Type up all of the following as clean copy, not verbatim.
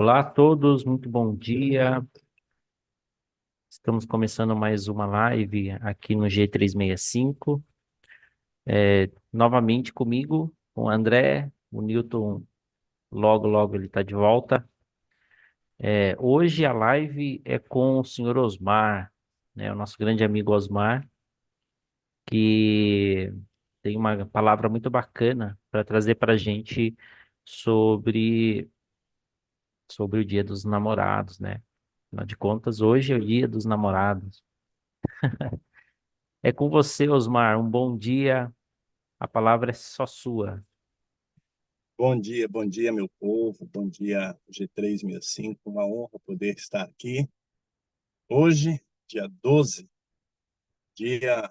Olá a todos, muito bom dia. Estamos começando mais uma live aqui no G365. Novamente comigo, com o André, o Newton, logo, logo ele está de volta. Hoje a live é com o senhor Osmar, né, o nosso grande amigo Osmar, que tem uma palavra muito bacana para trazer para a gente sobre, sobre o Dia dos Namorados, né? Afinal de contas, hoje é o Dia dos Namorados. É com você, Osmar. Um bom dia. A palavra é só sua. Bom dia, meu povo. Bom dia, G365. Uma honra poder estar aqui. Hoje, dia 12, dia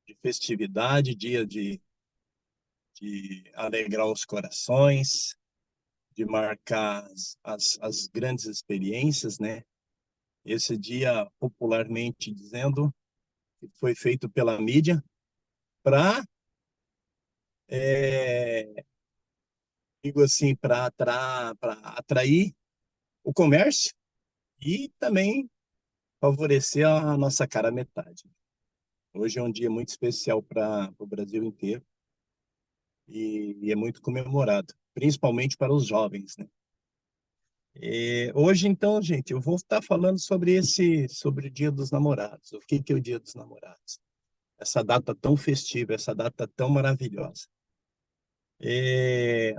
de festividade, dia de alegrar os corações, de marcar as grandes experiências, né? Esse dia, popularmente dizendo, que foi feito pela mídia para, digo assim, para atrair o comércio e também favorecer a nossa cara metade. Hoje é um dia muito especial para o Brasil inteiro e é muito comemorado, principalmente para os jovens, né? Hoje, então, gente, eu vou estar falando sobre o Dia dos Namorados. O que é o Dia dos Namorados? Essa data tão festiva, essa data tão maravilhosa. É,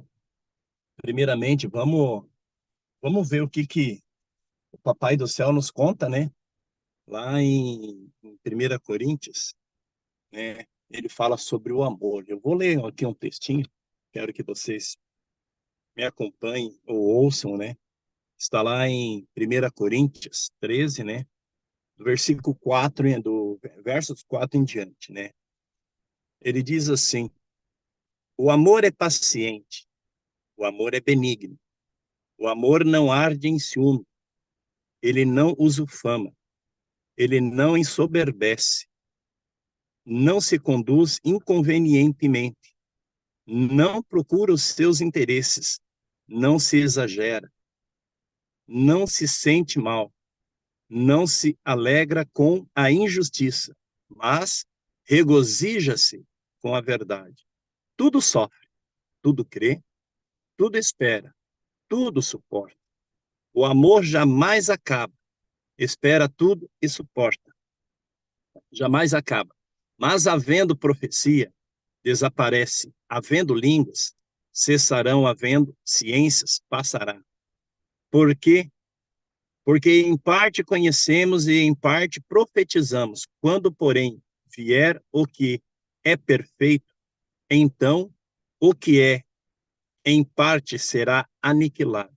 Primeiramente, vamos ver o que o Papai do Céu nos conta, né? Lá em 1 Coríntios, né? Ele fala sobre o amor. Eu vou ler aqui um textinho, quero que vocês me acompanhem ou ouçam, né? Está lá em 1 Coríntios 13, né? Do versículo 4, do versos 4 em diante, né? Ele diz assim: o amor é paciente, o amor é benigno, o amor não arde em ciúme, ele não usufama, ele não ensoberbece, não se conduz inconvenientemente, não procura os seus interesses, não se exagera, não se sente mal, não se alegra com a injustiça, mas regozija-se com a verdade. Tudo sofre, tudo crê, tudo espera, tudo suporta. O amor jamais acaba, espera tudo e suporta. Jamais acaba. Mas havendo profecia, desaparece. Havendo línguas, cessarão. Havendo ciências, passará. Por quê? Porque em parte conhecemos e em parte profetizamos. Quando, porém, vier o que é perfeito, então o que é em parte será aniquilado.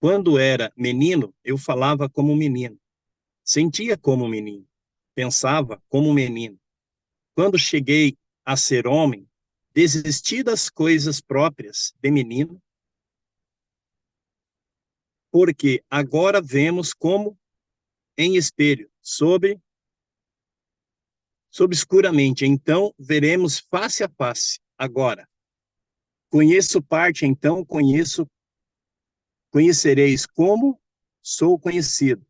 Quando era menino, eu falava como menino, sentia como menino, pensava como menino. Quando cheguei a ser homem, desisti das coisas próprias de menino, porque agora vemos como em espelho, sob escuramente, então veremos face a face. Agora, conheço parte, então conhecereis como sou conhecido,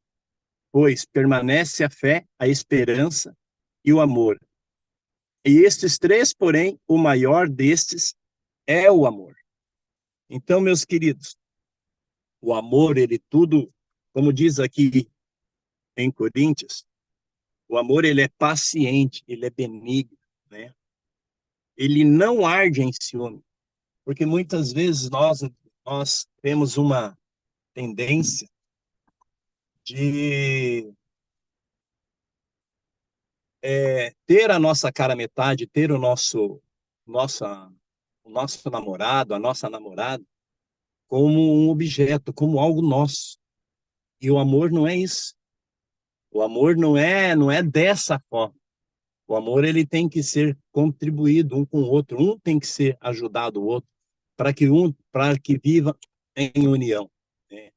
pois permanece a fé, a esperança e o amor. E estes três, porém, o maior destes é o amor. Então, meus queridos, o amor, ele tudo, como diz aqui em Coríntios, o amor, ele é paciente, ele é benigno, né? Ele não arde em ciúme, porque muitas vezes nós temos uma tendência de ter a nossa cara metade, ter nossa, o nosso namorado, a nossa namorada, como um objeto, como algo nosso. E o amor não é isso. O amor não é dessa forma. O amor ele tem que ser contribuído um com o outro, um tem que ser ajudado o outro para que viva em união, né?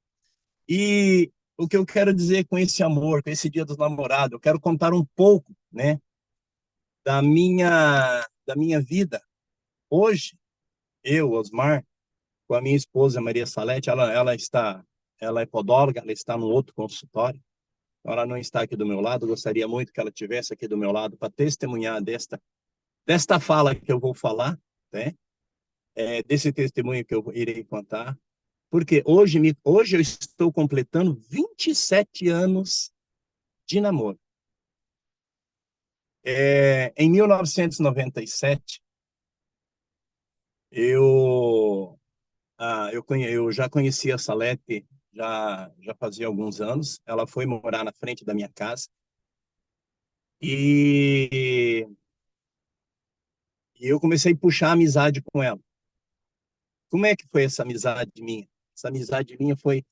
E o que eu quero dizer com esse amor, com esse Dia dos Namorados, eu quero contar um pouco, né, da minha vida. Hoje, eu, Osmar, com a minha esposa Maria Salete, ela está ela é podóloga, ela está no outro consultório. Ela não está aqui do meu lado, gostaria muito que ela estivesse aqui do meu lado para testemunhar desta fala que eu vou falar, né? Desse testemunho que eu irei contar. Porque hoje eu estou completando 27 anos de namoro. Em 1997, eu já conhecia a Salete já fazia alguns anos. Ela foi morar na frente da minha casa. E, e eu comecei a puxar amizade com ela. Como é que foi essa amizade minha? Essa amizade minha foi...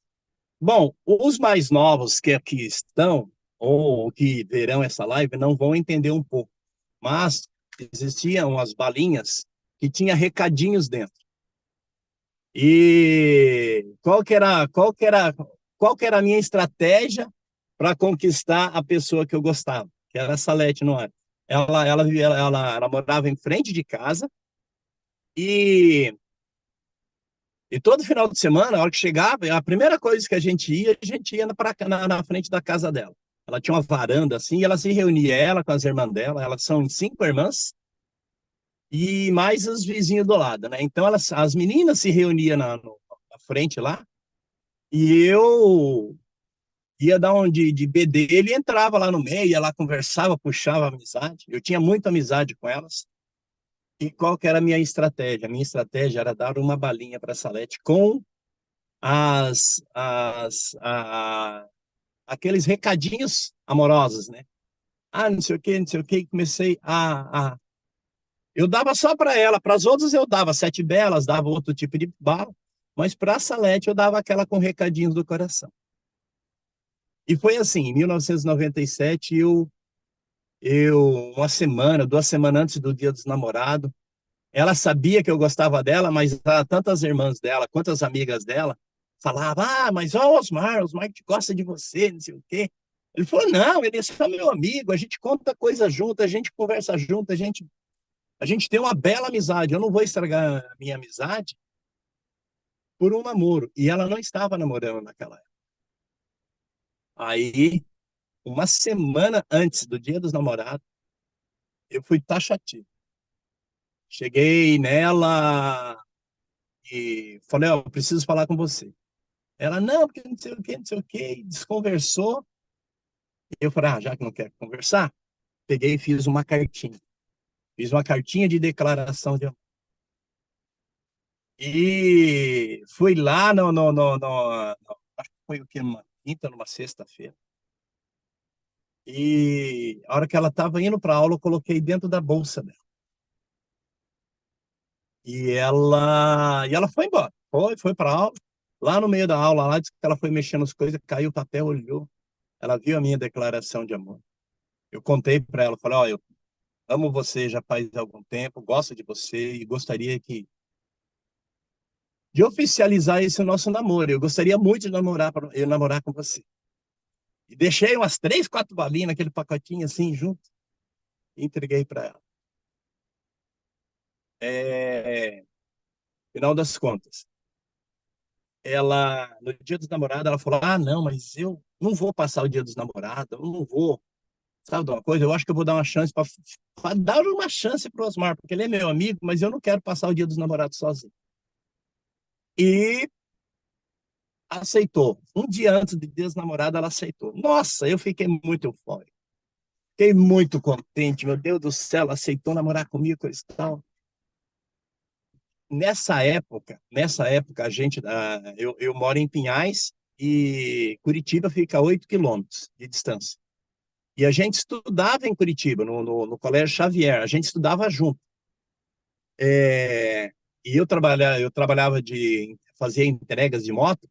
Bom, os mais novos que aqui estão, ou que verão essa live, não vão entender um pouco. Mas existiam as balinhas que tinha recadinhos dentro. E qual que era a minha estratégia para conquistar a pessoa que eu gostava? Que era a Salete, não era? Ela morava em frente de casa e todo final de semana, a hora que chegava, a primeira coisa que a gente ia na frente da casa dela. Ela tinha uma varanda assim, e ela se reunia, ela com as irmãs dela, elas são 5 irmãs, e mais os vizinhos do lado, né? Então, as meninas se reuniam na frente lá, e eu ia dar um de bedelho e entrava lá no meio, ela conversava, puxava amizade. Eu tinha muita amizade com elas. E qual que era a minha estratégia? A minha estratégia era dar uma balinha para a Salete com as, as, a, aqueles recadinhos amorosos, né? Ah, não sei o que, não sei o que. Comecei eu dava só para ela, para as outras eu dava sete belas, dava outro tipo de bala, mas para a Salete eu dava aquela com recadinhos do coração. E foi assim, em 1997, uma semana, 2 semanas antes do Dia dos Namorados, ela sabia que eu gostava dela, mas tantas irmãs dela, quantas amigas dela, falavam, mas ó, Osmar que gosta de você, não sei o quê. Ele falou, não, ele é só meu amigo, a gente conta coisa junto, a gente conversa junto, a gente tem uma bela amizade, eu não vou estragar a minha amizade por um namoro. E ela não estava namorando naquela época. Aí, uma semana antes do Dia dos Namorados, eu fui taxativo. Cheguei nela e falei, ó, preciso falar com você. Ela, não, porque não sei o que, não sei o que, desconversou. Eu falei, já que não quer conversar, peguei e fiz uma cartinha. Fiz uma cartinha de declaração de amor. E fui lá acho que foi o que, numa quinta, numa sexta-feira. E a hora que ela estava indo para aula, eu coloquei dentro da bolsa dela. E ela foi embora. Foi para aula. Lá no meio da aula, lá, disse que ela foi mexendo as coisas, caiu o papel, olhou. Ela viu a minha declaração de amor. Eu contei para ela, falei, eu amo você já faz algum tempo, gosto de você e gostaria de oficializar esse nosso namoro. Eu gostaria muito de namorar com você. E deixei umas 3, 4 balinhas naquele pacotinho assim, junto, e entreguei para ela. Final das contas, no dia dos namorados, ela falou, não, mas eu não vou passar o dia dos namorados, eu não vou. Sabe de uma coisa? Eu acho que eu vou dar uma chance para dar uma chance para o Osmar, porque ele é meu amigo, mas eu não quero passar o dia dos namorados sozinho. E aceitou. Um dia antes do dia dos namorados, ela aceitou. Nossa, eu fiquei muito eufórico. Fiquei muito contente. Meu Deus do céu, ela aceitou namorar comigo, coisa e tal. Nessa época eu moro em Pinhais e Curitiba fica a 8 quilômetros de distância. E a gente estudava em Curitiba, no Colégio Xavier, a gente estudava junto. E eu trabalhava fazia entregas de moto,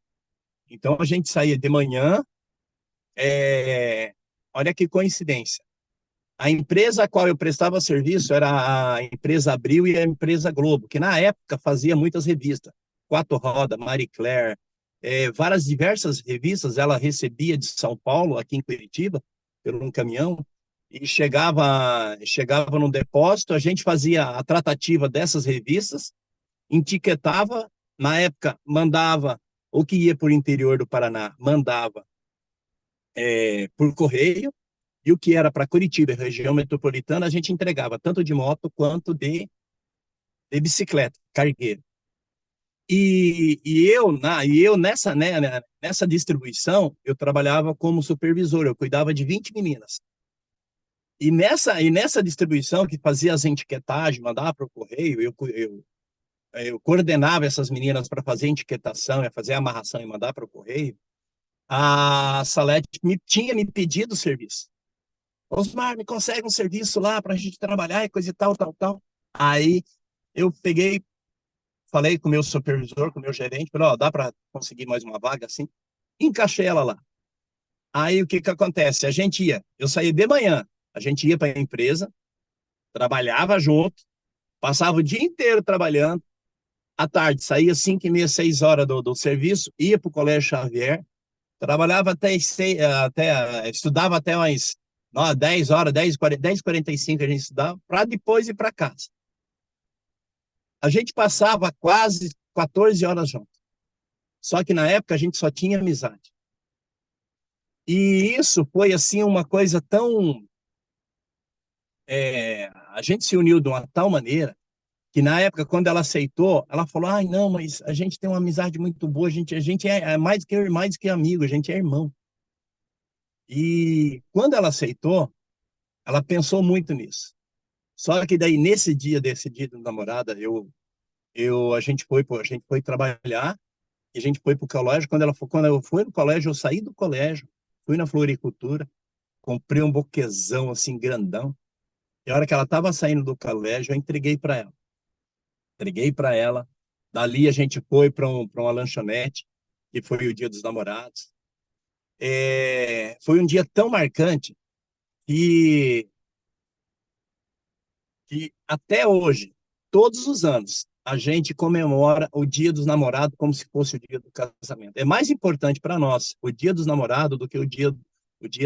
então a gente saía de manhã, olha que coincidência. A empresa a qual eu prestava serviço era a empresa Abril e a empresa Globo, que na época fazia muitas revistas. Quatro Roda, Marie Claire, várias diversas revistas ela recebia de São Paulo, aqui em Curitiba, por um caminhão, e chegava no depósito, a gente fazia a tratativa dessas revistas, etiquetava, na época mandava ou que ia por interior do Paraná, mandava por correio, e o que era para Curitiba, região metropolitana, a gente entregava tanto de moto quanto de bicicleta, cargueiro. E eu nessa distribuição, eu trabalhava como supervisor, eu cuidava de 20 meninas. E nessa distribuição, que fazia as etiquetagens, mandava para o correio, eu coordenava essas meninas para fazer etiquetação, fazer a amarração e mandar para o correio. A Salete tinha me pedido serviço. Osmar, me consegue um serviço lá para a gente trabalhar e coisa e tal, tal, tal. Aí eu peguei, falei com o meu supervisor, com o meu gerente, falei, ó, dá para conseguir mais uma vaga assim? Encaixei ela lá. Aí o que que acontece? Eu saía de manhã, a gente ia para a empresa, trabalhava junto, passava o dia inteiro trabalhando, à tarde saía 5h30, 6 horas do serviço, ia para o Colégio Xavier, trabalhava estudava até umas 10 horas, 10h45 a gente estudava, para depois ir para casa. A gente passava quase 14 horas juntos. Só que na época a gente só tinha amizade. E isso foi assim uma coisa tão... a gente se uniu de uma tal maneira que na época, quando ela aceitou, ela falou, ai, não, mas a gente tem uma amizade muito boa, a gente é mais que amigo, a gente é irmão. E quando ela aceitou, ela pensou muito nisso. Só que daí, desse dia do namorada, a gente foi trabalhar, e a gente foi para o colégio. Quando eu fui no colégio, eu saí do colégio, fui na floricultura, comprei um buquezão assim, grandão. E a hora que ela estava saindo do colégio, eu entreguei para ela. Entreguei para ela. Dali a gente foi para uma lanchonete, que foi o Dia dos Namorados. Foi um dia tão marcante que, que até hoje, todos os anos, a gente comemora o Dia dos Namorados como se fosse o dia do casamento. É mais importante para nós o Dia dos Namorados do que o dia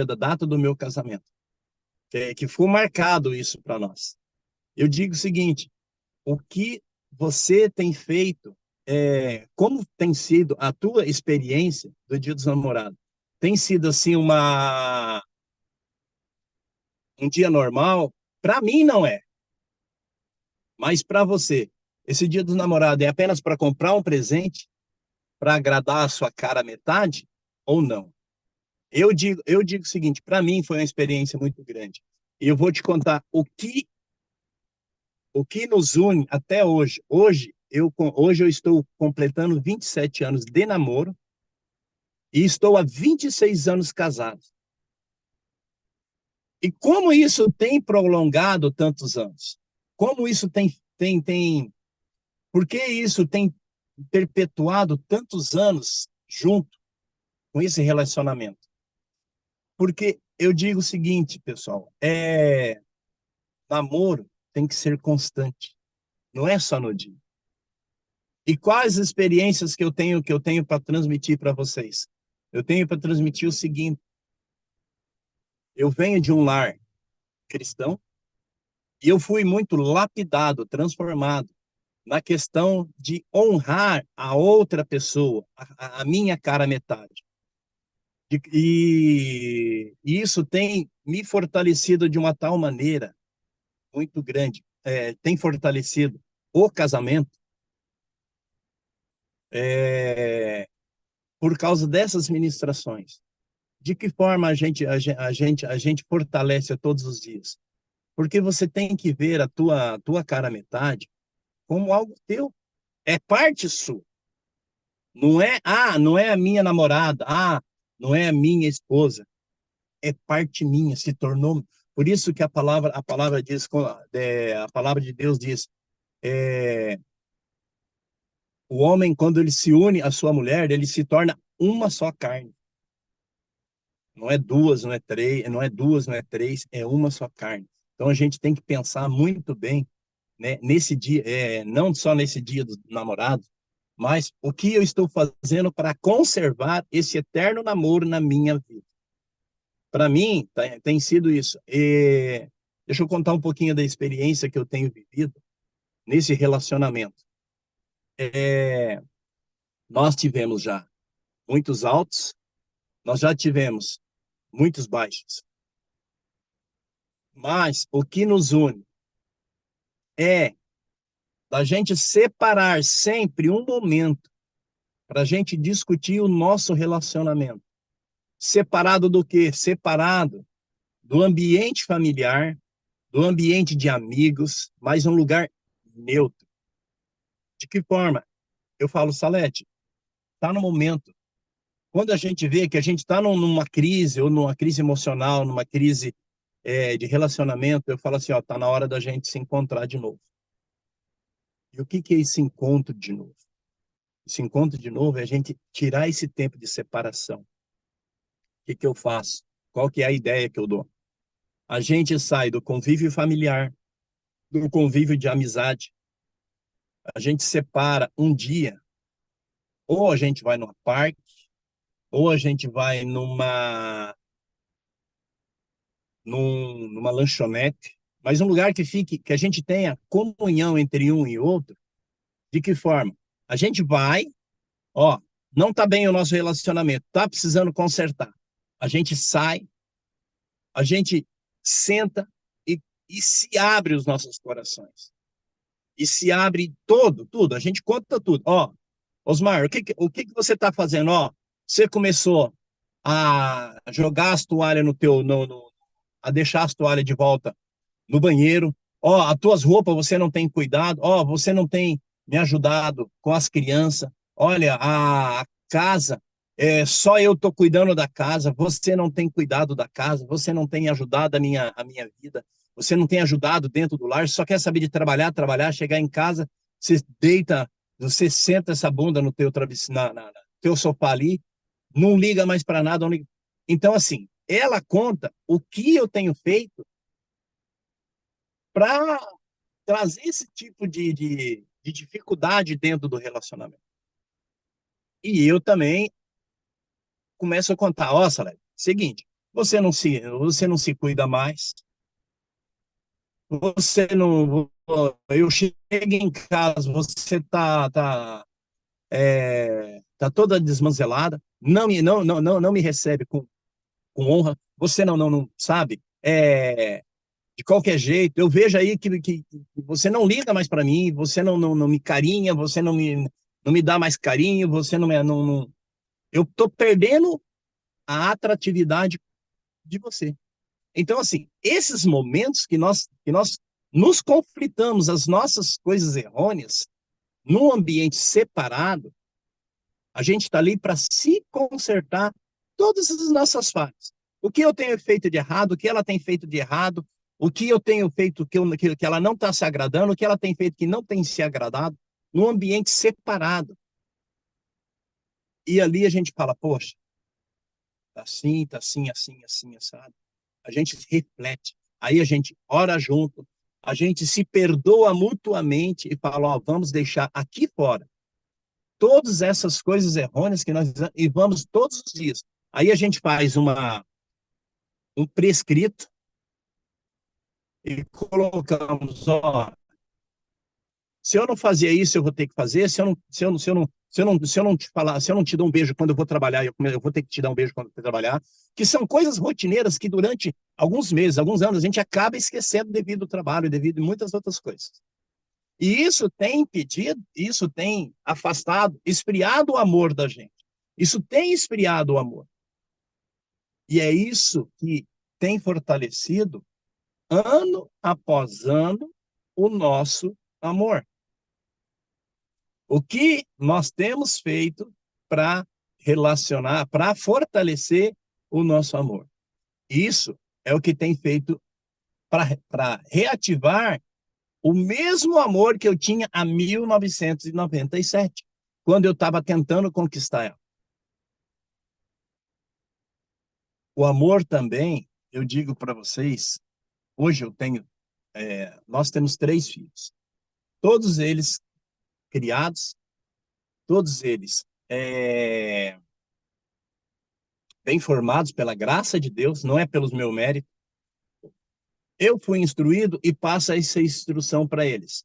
da data do meu casamento. Que ficou marcado isso para nós. Eu digo o seguinte, o que você tem feito, como tem sido a tua experiência do Dia dos Namorados? Tem sido assim um dia normal? Para mim não é, mas para você, esse Dia dos Namorados é apenas para comprar um presente, para agradar a sua cara metade ou não? Eu digo o seguinte, para mim foi uma experiência muito grande. E eu vou te contar o que nos une até hoje. Hoje eu estou completando 27 anos de namoro e estou há 26 anos casado. E como isso tem prolongado tantos anos? Como isso por que isso tem perpetuado tantos anos junto com esse relacionamento? Porque eu digo o seguinte, pessoal, namoro tem que ser constante, não é só no dia. E quais experiências que eu tenho para transmitir para vocês? Eu tenho para transmitir o seguinte: eu venho de um lar cristão e eu fui muito lapidado, transformado na questão de honrar a outra pessoa, a minha cara metade. E isso tem me fortalecido de uma tal maneira muito grande, tem fortalecido o casamento, é, por causa dessas ministrações. De que forma a gente fortalece todos os dias? Porque você tem que ver a tua cara metade como algo teu, é parte sua. Não é a minha namorada, não é a minha esposa, é parte minha, se tornou. Por isso que a palavra diz, a palavra de Deus diz, é, o homem, quando ele se une à sua mulher, ele se torna uma só carne. Não é duas, não é três, não é duas, não é três, é uma só carne. Então a gente tem que pensar muito bem, né, nesse dia, não só nesse dia do namorado, mas o que eu estou fazendo para conservar esse eterno namoro na minha vida. Para mim, tem sido isso. Deixa eu contar um pouquinho da experiência que eu tenho vivido nesse relacionamento. Nós tivemos já muitos altos, nós já tivemos muitos baixos. Mas o que nos une é da gente separar sempre um momento para a gente discutir o nosso relacionamento. Separado do quê? Separado do ambiente familiar, do ambiente de amigos, mas um lugar neutro. De que forma? Eu falo, Salete, está no momento. Quando a gente vê que a gente está numa crise, ou numa crise emocional, numa crise de relacionamento, eu falo assim, ó, tá na hora da gente se encontrar de novo. E o que que é esse encontro de novo? Esse encontro de novo é a gente tirar esse tempo de separação. O que que eu faço? Qual que é a ideia que eu dou? A gente sai do convívio familiar, do convívio de amizade. A gente separa um dia, ou a gente vai numa parque, ou a gente vai numa lanchonete, mas um lugar que fique, que a gente tenha comunhão entre um e outro. De que forma? A gente vai, ó, não tá bem o nosso relacionamento, tá precisando consertar. A gente sai, a gente senta e se abre os nossos corações. E se abre tudo. A gente conta tudo. Ó, Osmar, o que você está fazendo? Ó, você começou a jogar as toalhas a deixar as toalhas de volta no banheiro. Ó, as tuas roupas você não tem cuidado. Ó, você não tem me ajudado com as crianças. Olha, a casa, só eu tô cuidando da casa. Você não tem cuidado da casa. Você não tem ajudado a minha vida. Você não tem ajudado dentro do lar. Só quer saber de trabalhar, chegar em casa, você deita, você senta essa bunda no teu travesseiro, teu sofá ali, não liga mais para nada. Então, assim, ela conta o que eu tenho feito para trazer esse tipo de dificuldade dentro do relacionamento. E eu também começo a contar, ó, Salete, seguinte, você não se cuida mais, você não, eu chego em casa, você tá toda desmanzelada, não me recebe com honra, você não sabe, de qualquer jeito, eu vejo aí que você não liga mais para mim, você não me carinha, você não me dá mais carinho, você não, eu tô perdendo a atratividade de você. Então, assim, esses momentos que nós nos conflitamos, as nossas coisas errôneas, num ambiente separado, a gente está ali para se consertar todas as nossas falhas. O que eu tenho feito de errado, o que ela tem feito de errado, o que eu tenho feito que ela não está se agradando, o que ela tem feito que não tem se agradado, num ambiente separado. E ali a gente fala, poxa, tá assim, sabe? A gente reflete. Aí a gente ora junto, a gente se perdoa mutuamente e fala, ó, vamos deixar aqui fora todas essas coisas errôneas que nós e vamos todos os dias. Aí a gente faz um prescrito e colocamos, ó, se eu não fazia isso, eu vou ter que fazer, se eu não te falar, se eu não te dou um beijo quando eu vou trabalhar, eu vou ter que te dar um beijo quando eu vou trabalhar, que são coisas rotineiras que durante alguns meses, alguns anos, a gente acaba esquecendo devido ao trabalho, devido a muitas outras coisas. E isso tem afastado, esfriado o amor da gente. Isso tem esfriado o amor. E é isso que tem fortalecido, ano após ano, o nosso amor. O que nós temos feito para relacionar, para fortalecer o nosso amor? Isso é o que tem feito para reativar o mesmo amor que eu tinha a 1997, quando eu estava tentando conquistar ela. O amor também, eu digo para vocês, hoje nós temos 3 filhos, todos eles criados, todos eles bem formados pela graça de Deus, não é pelos meus méritos. Eu fui instruído e passo essa instrução para eles.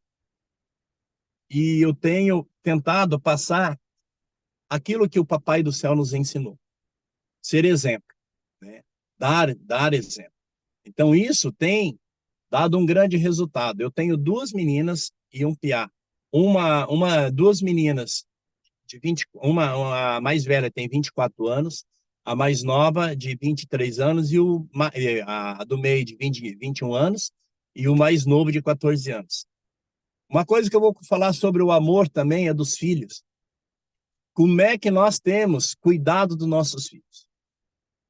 E eu tenho tentado passar aquilo que o Papai do Céu nos ensinou. Ser exemplo, né? Dar exemplo. Então, isso tem dado um grande resultado. Eu tenho duas meninas e um piá. Duas meninas de 20, a mais velha tem 24 anos, a mais nova de 23 anos a do meio de 21 anos e o mais novo de 14 anos. Uma coisa que eu vou falar sobre o amor também é dos filhos. Como é que nós temos cuidado dos nossos filhos?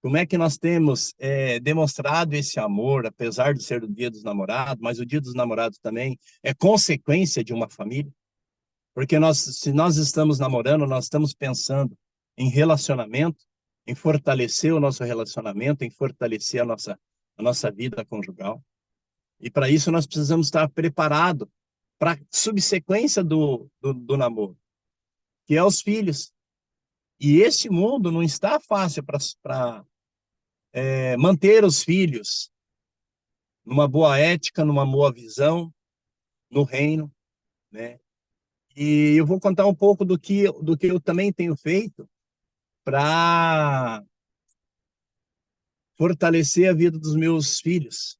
Como é que nós temos demonstrado esse amor, apesar de ser o Dia dos Namorados, mas o Dia dos Namorados também é consequência de uma família? Porque se nós estamos namorando, nós estamos pensando em relacionamento, em fortalecer o nosso relacionamento, em fortalecer a nossa vida conjugal. E para isso nós precisamos estar preparados para a subsequência do namoro, que é os filhos. E esse mundo não está fácil para manter os filhos numa boa ética, numa boa visão, no reino, né? E eu vou contar um pouco do que eu também tenho feito para fortalecer a vida dos meus filhos.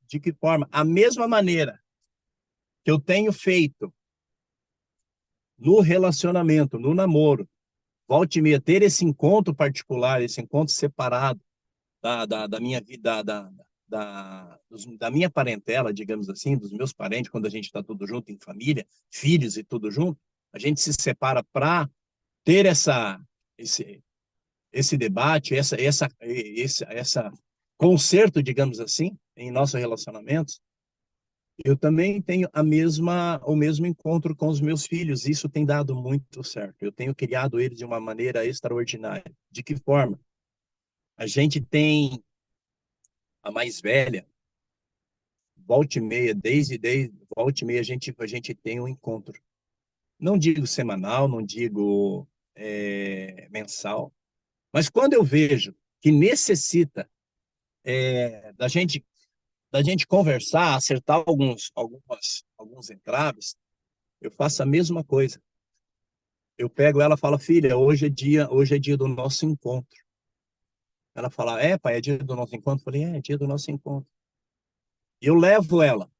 De que forma? A mesma maneira que eu tenho feito no relacionamento, no namoro, volte e meia, ter esse encontro particular, esse encontro separado da minha vida, da minha parentela, digamos assim, dos meus parentes, quando a gente está tudo junto em família, filhos e tudo junto, a gente se separa para ter esse debate, essa conserto, digamos assim, em nossos relacionamentos. Eu também tenho o mesmo encontro com os meus filhos. Isso tem dado muito certo. Eu tenho criado eles de uma maneira extraordinária. De que forma? A gente tem a mais velha, volta e meia, desde volta e meia, a gente tem um encontro. Não digo semanal, não digo mensal, mas quando eu vejo que necessita da gente conversar, acertar alguns entraves, eu faço a mesma coisa. Eu pego ela e falo, filha, hoje é dia do nosso encontro. Ela fala, pai, é dia do nosso encontro? Eu falei, é dia do nosso encontro. E eu levo ela,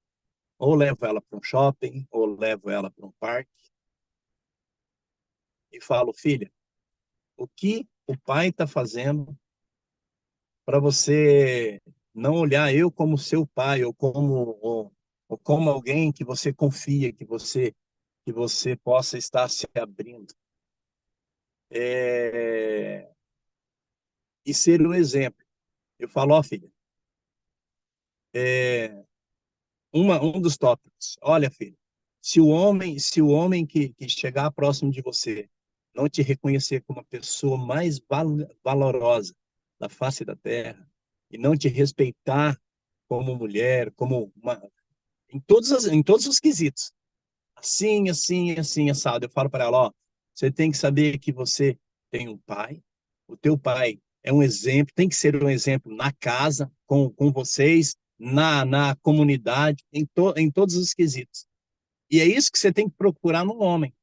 ou levo ela para um shopping, ou levo ela para um parque, e falo, filha, o que o pai está fazendo para você não olhar eu como seu pai, ou como alguém que você confia, que você possa estar se abrindo. E ser um exemplo. Eu falo, filha, um dos tópicos. Olha, filho, se o homem que chegar próximo de você não te reconhecer como a pessoa mais valorosa da face da terra e não te respeitar como mulher, em todos os quesitos, assim, assim, assim, assado. Eu falo para ela, você tem que saber que você tem um pai, o teu pai é um exemplo, tem que ser um exemplo na casa, com vocês, na comunidade, em todos os quesitos. E é isso que você tem que procurar no homem.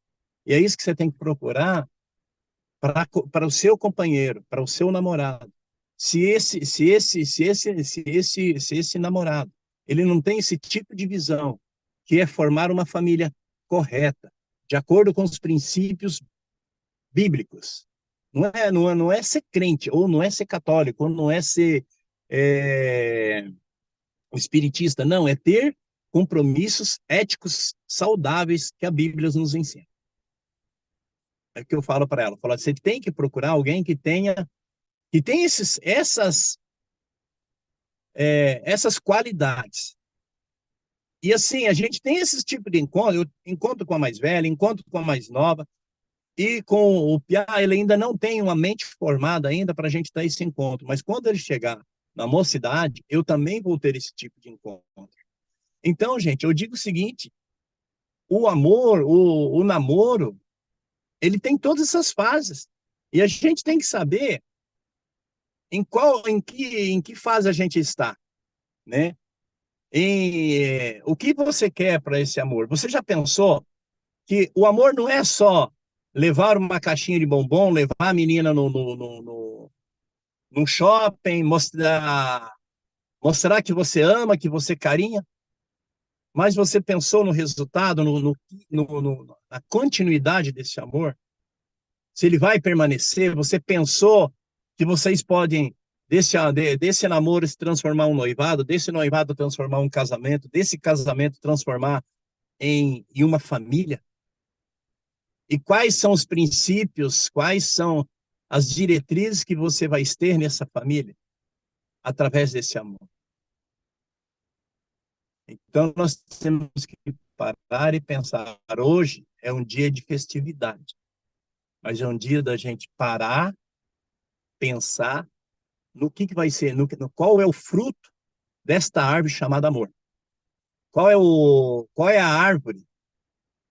E é isso que você tem que procurar para o seu companheiro, para o seu namorado. Se esse namorado, ele não tem esse tipo de visão, que é formar uma família correta, de acordo com os princípios bíblicos. Não é ser crente, ou não é ser católico, ou não é ser é, espiritista, não, é ter compromissos éticos saudáveis que a Bíblia nos ensina. É o que eu falo para ela. Falo, você tem que procurar alguém que tem essas qualidades. E assim, a gente tem esse tipo de encontro, eu encontro com a mais velha, encontro com a mais nova, e com o Piá, ele ainda não tem uma mente formada ainda para a gente ter esse encontro, mas quando ele chegar na mocidade, eu também vou ter esse tipo de encontro. Então, gente, eu digo o seguinte, o amor, o namoro, ele tem todas essas fases, e a gente tem que saber em que fase a gente está, né? O que você quer para esse amor? Você já pensou que o amor não é só levar uma caixinha de bombom, levar a menina no shopping, mostrar que você ama, que você carinha, mas você pensou no resultado, na continuidade desse amor? Se ele vai permanecer, você pensou que vocês podem, desse namoro, se transformar um noivado, desse noivado transformar um casamento, desse casamento transformar em uma família? E quais são os princípios, quais são as diretrizes que você vai ter nessa família através desse amor? Então, nós temos que parar e pensar. Hoje é um dia de festividade, mas é um dia da gente parar, pensar no que vai ser, qual é o fruto desta árvore chamada amor. Qual é a árvore?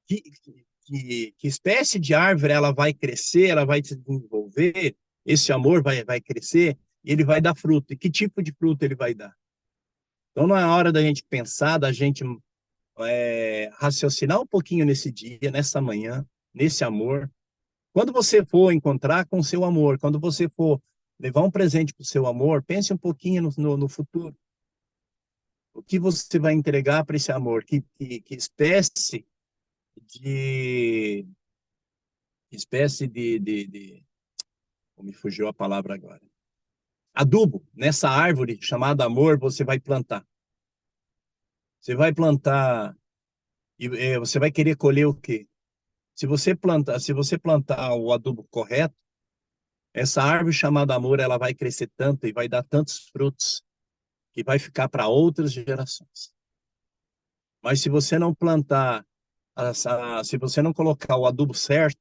Que espécie de árvore ela vai crescer, ela vai se desenvolver, esse amor vai crescer e ele vai dar fruto. E que tipo de fruto ele vai dar? Então, não é hora da gente pensar, da gente raciocinar um pouquinho nesse dia, nessa manhã, nesse amor. Quando você for encontrar com o seu amor, quando você for levar um presente para o seu amor, pense um pouquinho no futuro. O que você vai entregar para esse amor? Que de espécie me fugiu a palavra agora. Adubo, nessa árvore chamada amor, você vai plantar. Você vai plantar e você vai querer colher o quê? Se você plantar o adubo correto, essa árvore chamada amor, ela vai crescer tanto e vai dar tantos frutos que vai ficar para outras gerações. Mas se você não plantar, se você não colocar o adubo certo,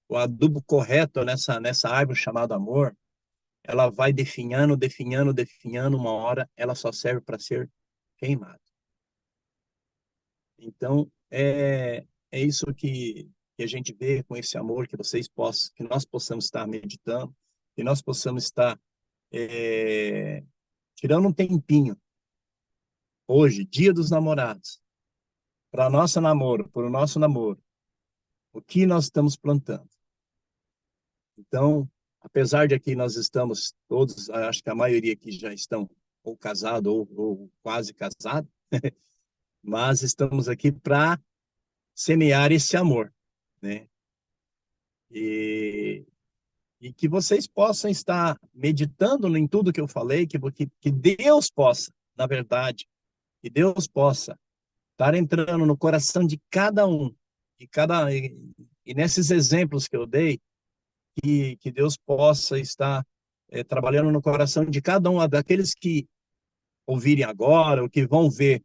o adubo correto nessa árvore chamada amor, ela vai definhando, definhando, definhando, uma hora ela só serve para ser queimada. Então, é isso que a gente vê com esse amor, que nós possamos estar meditando, que nós possamos estar é, tirando um tempinho, hoje, Dia dos Namorados, para nosso namoro, para o nosso namoro, o que nós estamos plantando. Então, apesar de aqui nós estamos todos, acho que a maioria aqui já estão ou casados ou quase casados, mas estamos aqui para semear esse amor, né? E, e que vocês possam estar meditando em tudo que eu falei, que Deus possa, na verdade, que Deus possa estar entrando no coração de cada um, e nesses exemplos que eu dei, que Deus possa estar trabalhando no coração de cada um daqueles que ouvirem agora, ou que vão ver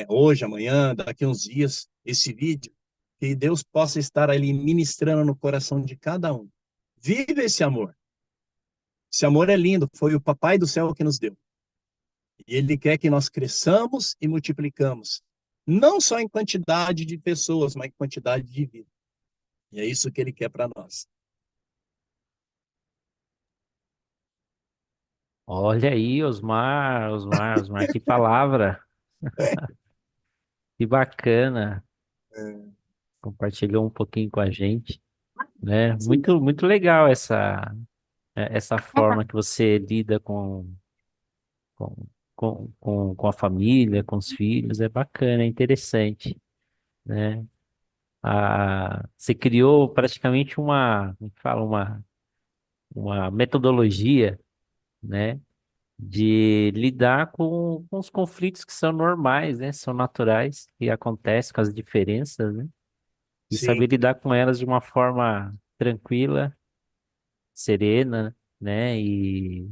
hoje, amanhã, daqui uns dias, esse vídeo, que Deus possa estar ali ministrando no coração de cada um. Vive esse amor. Esse amor é lindo, foi o Papai do Céu que nos deu. E Ele quer que nós cresçamos e multiplicamos, não só em quantidade de pessoas, mas em quantidade de vida. E é isso que Ele quer para nós. Olha aí, Osmar, que palavra, que bacana. Compartilhou um pouquinho com a gente, né? Muito legal essa forma que você lida com, com a família, com os filhos, é bacana, é interessante, né? Você criou praticamente como que fala, uma metodologia, né? De lidar com os conflitos que são normais, né? São naturais, que acontecem com as diferenças, né? E Sim. saber lidar com elas de uma forma tranquila, serena, né? E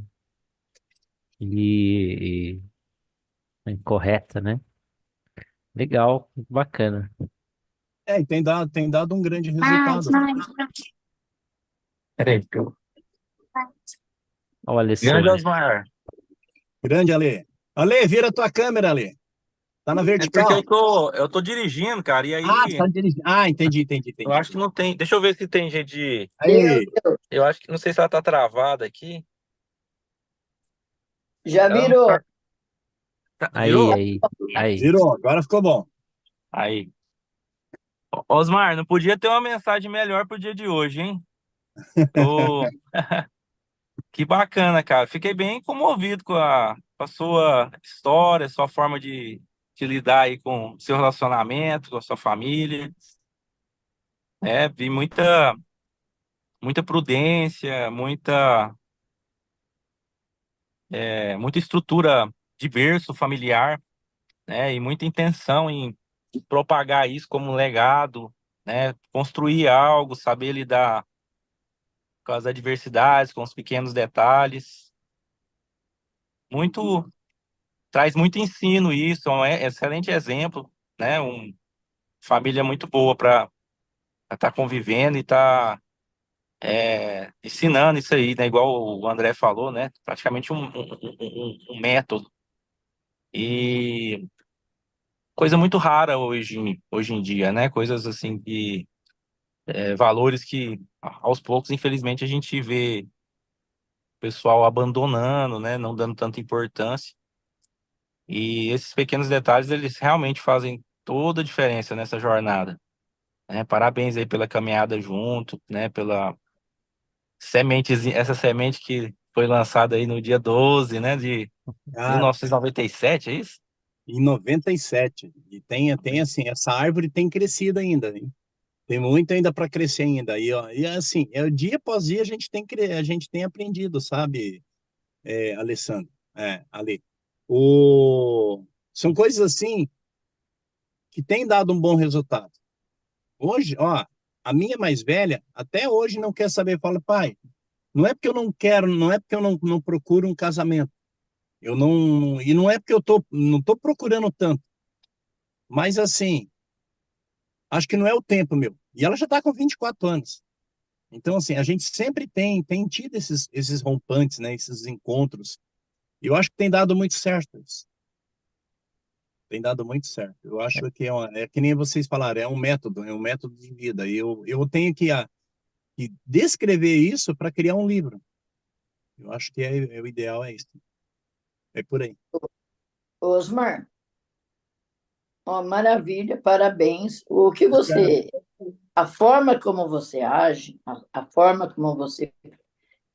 correta, né? Legal, bacana. E tem dado um grande resultado. Peraí, Olha o grande Alessandro. Osmar. Grande, Ale. Ale, vira a tua câmera, Ale. Tá na É porque vertical. eu tô dirigindo, cara, e Ah, tu aí tá dirigindo. Ah, entendi, entendi, eu entendi. acho que não tem. Deixa eu ver se tem jeito de. Aí, Eu acho que não sei se ela tá travada aqui. Já Ela não virou. tá. Virou? Aí. virou, agora ficou bom. Aí. Osmar, não podia ter uma mensagem melhor pro dia de hoje, hein? Ô, que bacana, cara. Fiquei bem comovido com a sua história, sua forma de lidar aí com o seu relacionamento, com a sua família. Vi muita prudência, muita estrutura de berço familiar, né? E muita intenção em propagar isso como um legado, né? Construir algo, saber lidar com as adversidades, com os pequenos detalhes. Muito, traz muito ensino isso, é um excelente exemplo, né? Uma família muito boa para estar convivendo e estar ensinando isso aí, né? Igual o André falou, né? Praticamente um método. E coisa muito rara hoje em dia, né? Coisas assim que valores que aos poucos, infelizmente, a gente vê o pessoal abandonando, né? Não dando tanta importância. E esses pequenos detalhes, eles realmente fazem toda a diferença nessa jornada, né? Parabéns aí pela caminhada junto, né? Pela essa semente que foi lançada aí no dia 12, né? De Ah, 1997, é isso? em 97. E tem assim, essa árvore tem crescido ainda, hein? Tem muito ainda para crescer ainda. E, ó, e assim, dia após dia a gente tem aprendido, sabe, Alessandro? Ali. São coisas assim que têm dado um bom resultado. Hoje, ó, a minha mais velha, até hoje não quer saber, fala, pai, não é porque eu não quero, não é porque eu não procuro um casamento. Eu não, e não é porque não tô procurando tanto, mas assim, acho que não é o tempo, meu. E ela já tá com 24 anos. Então, assim, a gente sempre tem tido esses rompantes, né? Esses encontros. E eu acho que tem dado muito certo isso. Tem dado muito certo. Eu acho que é que nem vocês falaram, é um método de vida. E eu tenho que descrever isso para criar um livro. Eu acho que o ideal é isso. É por aí. Osmar, ó, maravilha, parabéns. Obrigado. A forma como você age, a forma como você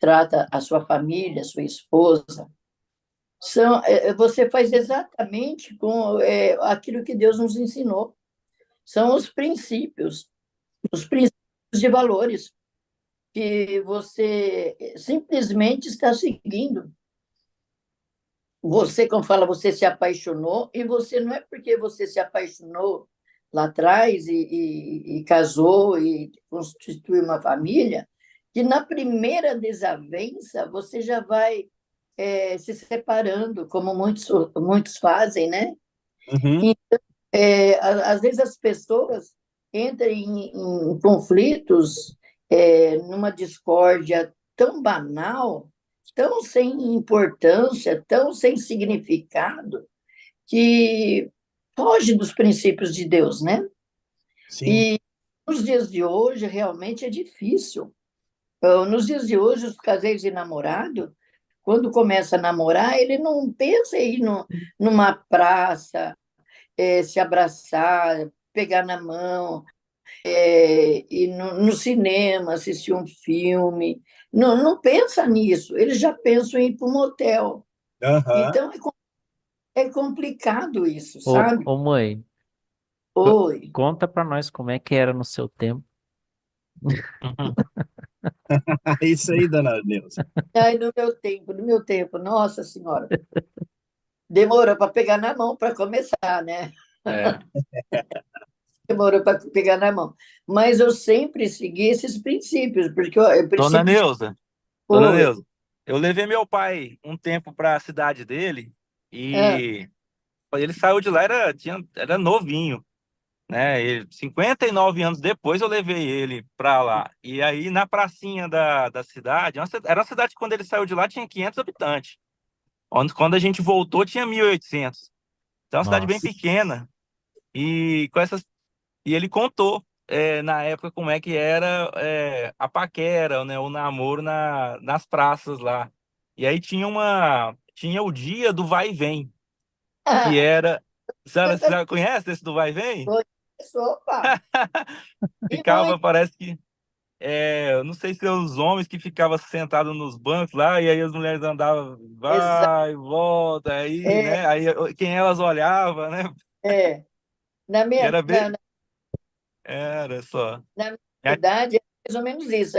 trata a sua família, a sua esposa, você faz exatamente com aquilo que Deus nos ensinou. São os princípios de valores que você simplesmente está seguindo. Você, como fala, você se apaixonou, e você não é porque você se apaixonou lá atrás e casou e constituiu uma família, que na primeira desavença você já vai se separando, como muitos fazem, né? Uhum, Às vezes as pessoas entram em conflitos, numa discórdia tão banal, tão sem importância, tão sem significado, que foge dos princípios de Deus, né? sim. E nos dias de hoje realmente é difícil. Nos dias de hoje, os casais de namorado, quando começa a namorar, ele não pensa em ir numa praça, se abraçar, pegar na mão, ir no cinema, assistir um filme. Não pensa nisso, eles já pensam em ir para um motel. Aham. Então, é complicado isso, Ô, sabe? mãe, Oi. conta pra nós como é que era no seu tempo. Uhum. É isso aí, dona Neuza. Ai, no meu tempo, nossa senhora, demorou para pegar na mão para começar, né? É. Demorou para pegar na mão. Mas eu sempre segui esses princípios, porque eu Dona princípio de... Neuza, Dona Oi. Neuza, eu levei meu pai um tempo para a cidade dele Ah, e ele saiu de lá, era novinho, né? 59 anos depois eu levei ele para lá. E aí na pracinha da cidade, era uma cidade que quando ele saiu de lá tinha 500 habitantes. Quando a gente voltou tinha 1.800. Então é uma cidade bem Nossa. pequena. E com essas e ele contou na época como é que era a paquera, né, o namoro nas praças lá. E aí tinha o dia do vai e vem, que era, você já conhece esse do vai e vem? Opa, e Ficava, muito. parece que, eu não sei se é os homens que ficavam sentados nos bancos lá, e aí as mulheres andavam, Exa vai, volta, aí, é, né? Aí quem elas olhavam, né? é. Na E minha, era na, bem, era só. na minha É, cidade é mais ou menos isso.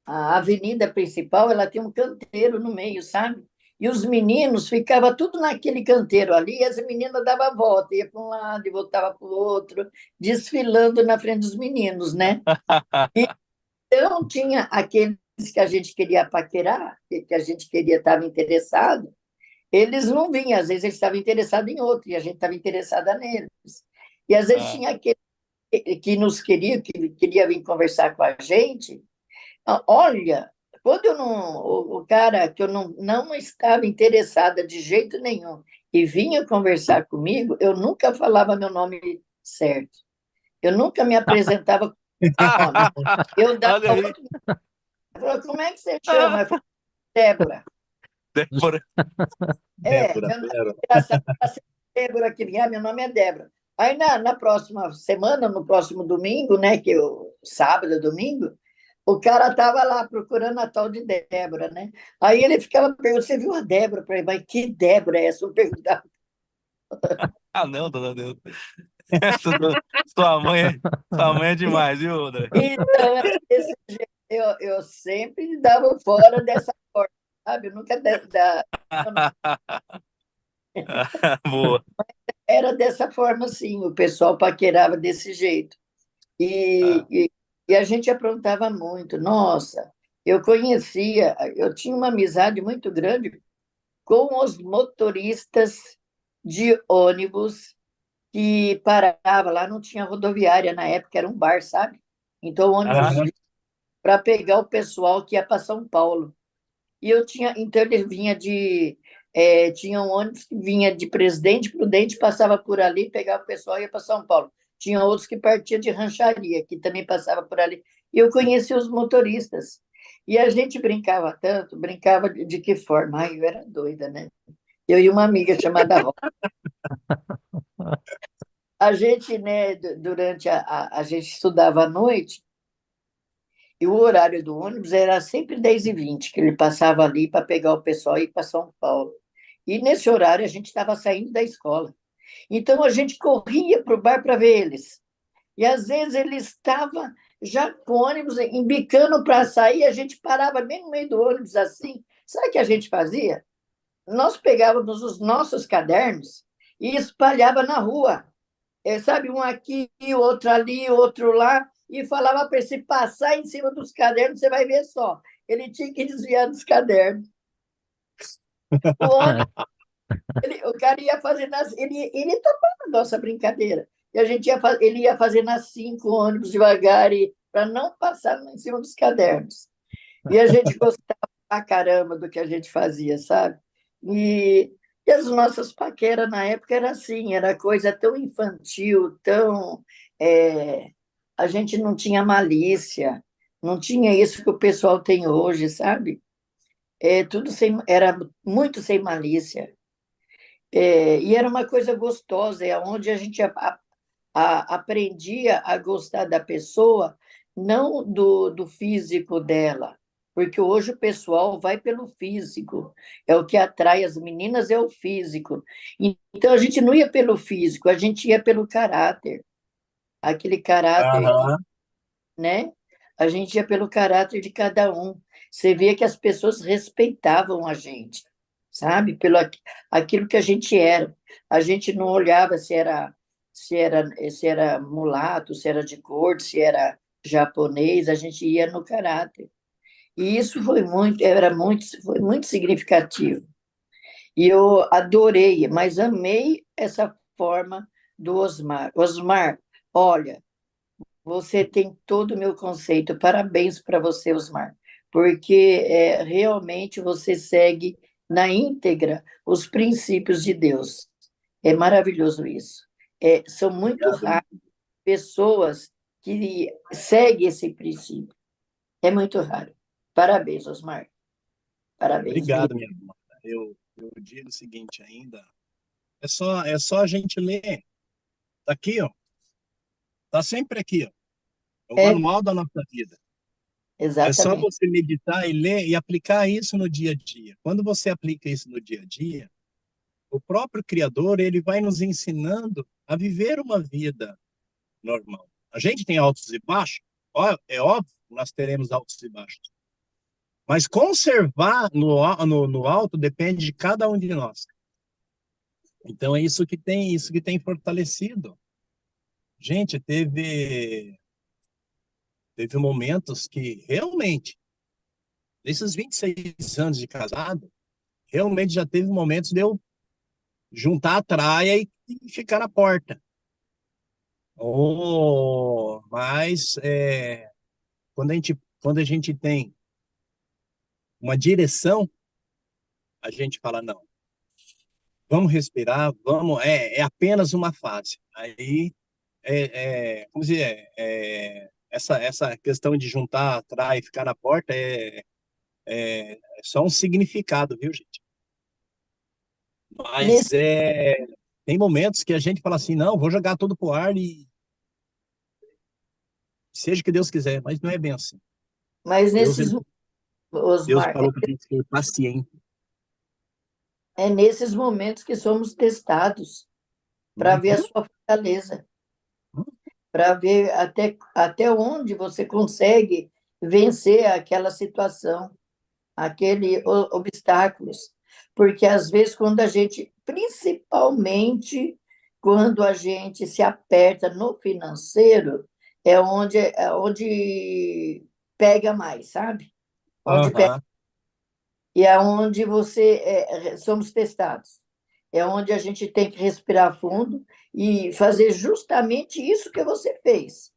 A avenida principal, ela tem um canteiro no meio, sabe? E os meninos ficavam tudo naquele canteiro ali, e as meninas davam a volta, ia para um lado e voltava para o outro, desfilando na frente dos meninos, né? Então, tinha aqueles que a gente queria paquerar, que a gente queria, estava interessado, eles não vinham, às vezes eles estavam interessados em outro, e a gente estava interessada neles. E às vezes ah, tinha aquele que nos queria, que queria vir conversar com a gente. Olha, quando eu não, o cara que eu não estava interessada de jeito nenhum e vinha conversar comigo, eu nunca falava meu nome certo. Eu nunca me apresentava com nome. Eu dava olha aí, outro nome. Eu falava, como é que você chama? Eu falei, Débora. Débora. Débora, Meu nome Débora. é engraçado, para ser Débora que vinha, meu nome é Débora. Aí na próxima semana, no próximo domingo, né, sábado, domingo, o cara estava lá procurando a tal de Débora, né? Aí ele ficava perguntando, você viu a Débora? Eu falei, mas que Débora é essa? Eu perguntava. Ah, não, dona Deus. Essa sua mãe é demais, viu, André? Então, era desse jeito. Eu sempre dava fora dessa forma, sabe? Eu nunca Boa. era dessa forma, assim, o pessoal paquerava desse jeito. E, Ah, e, e a gente aprontava muito. Nossa, eu tinha uma amizade muito grande com os motoristas de ônibus que parava lá, não tinha rodoviária na época, era um bar, sabe? Então o ônibus Aham. vinha para pegar o pessoal que ia para São Paulo. E eu tinha, então ele vinha tinha um ônibus que vinha de Presidente Prudente, passava por ali, pegava o pessoal e ia para São Paulo. Tinha outros que partiam de Rancharia, que também passava por ali. E eu conhecia os motoristas. E a gente brincava tanto, brincava de que forma? Ai, eu era doida, né? Eu e uma amiga chamada Rosa. A gente, né, durante a gente estudava à noite, e o horário do ônibus era sempre 10h20, que ele passava ali para pegar o pessoal e ir para São Paulo. E nesse horário a gente estava saindo da escola. Então a gente corria para o bar para ver eles. E às vezes ele estava já com o ônibus embicando para sair, a gente parava bem no meio do ônibus assim. Sabe o que a gente fazia? Nós pegávamos os nossos cadernos e espalhava na rua. Sabe, um aqui, outro ali, outro lá, e falava para ele, se passar em cima dos cadernos, você vai ver só. Ele tinha que desviar dos cadernos. O ônibus, o cara ia fazendo ele topava a nossa brincadeira. E a gente ele ia fazendo assim com o ônibus devagar para não passar em cima dos cadernos. E a gente gostava pra caramba do que a gente fazia, sabe? E, e as nossas paqueras na época era assim, era coisa tão infantil, tão. é, a gente não tinha malícia, não tinha isso que o pessoal tem hoje, sabe? Tudo era muito sem malícia. E era uma coisa gostosa, é onde a gente aprendia a gostar da pessoa, não do físico dela, porque hoje o pessoal vai pelo físico, é o que atrai as meninas, é o físico. Então a gente não ia pelo físico, a gente ia pelo caráter, aquele caráter, Aham. né? A gente ia pelo caráter de cada um. Você via que as pessoas respeitavam a gente, sabe? Aquilo que a gente era. A gente não olhava se era mulato, se era de cor, se era japonês, a gente ia no caráter. E isso foi muito significativo. E eu adorei, mas amei essa forma do Osmar. Osmar, olha, você tem todo o meu conceito. Parabéns para você, Osmar, porque realmente você segue na íntegra os princípios de Deus. É maravilhoso isso. São muito Obrigado. raras pessoas que seguem esse princípio. É muito raro. Parabéns, Osmar. Parabéns mesmo. Obrigado, minha irmã. Eu digo o seguinte ainda, é só a gente ler. Tá aqui, ó. Tá sempre aqui, ó. É o É, manual da nossa vida. É só exatamente. você meditar e ler e aplicar isso no dia a dia. Quando você aplica isso no dia a dia, o próprio Criador, ele vai nos ensinando a viver uma vida normal. A gente tem altos e baixos, é óbvio que nós teremos altos e baixos. Mas conservar no alto depende de cada um de nós. Então é isso que tem fortalecido. Gente, teve momentos que realmente, nesses 26 anos de casado, realmente já teve momentos de eu juntar a traia e ficar na porta. Mas quando a gente tem uma direção, a gente fala, não, vamos respirar, é apenas uma fase. Aí, como dizer, essa questão de juntar, atrás e ficar na porta é só um significado, viu, gente? Mas Nesse, tem momentos que a gente fala assim, não, vou jogar tudo pro ar e seja o que Deus quiser, mas não é bem assim. mas Deus, nesses, ele, Deus Osmar, falou para a gente ser paciente. é nesses momentos que somos testados para ver a Uhum. sua fortaleza, para ver até onde você consegue vencer aquela situação, aquele obstáculos. Porque às vezes quando a gente, principalmente quando a gente se aperta no financeiro, é onde pega mais, sabe? Onde pega, Aham. e é onde somos testados. É onde a gente tem que respirar fundo e fazer justamente isso que você fez.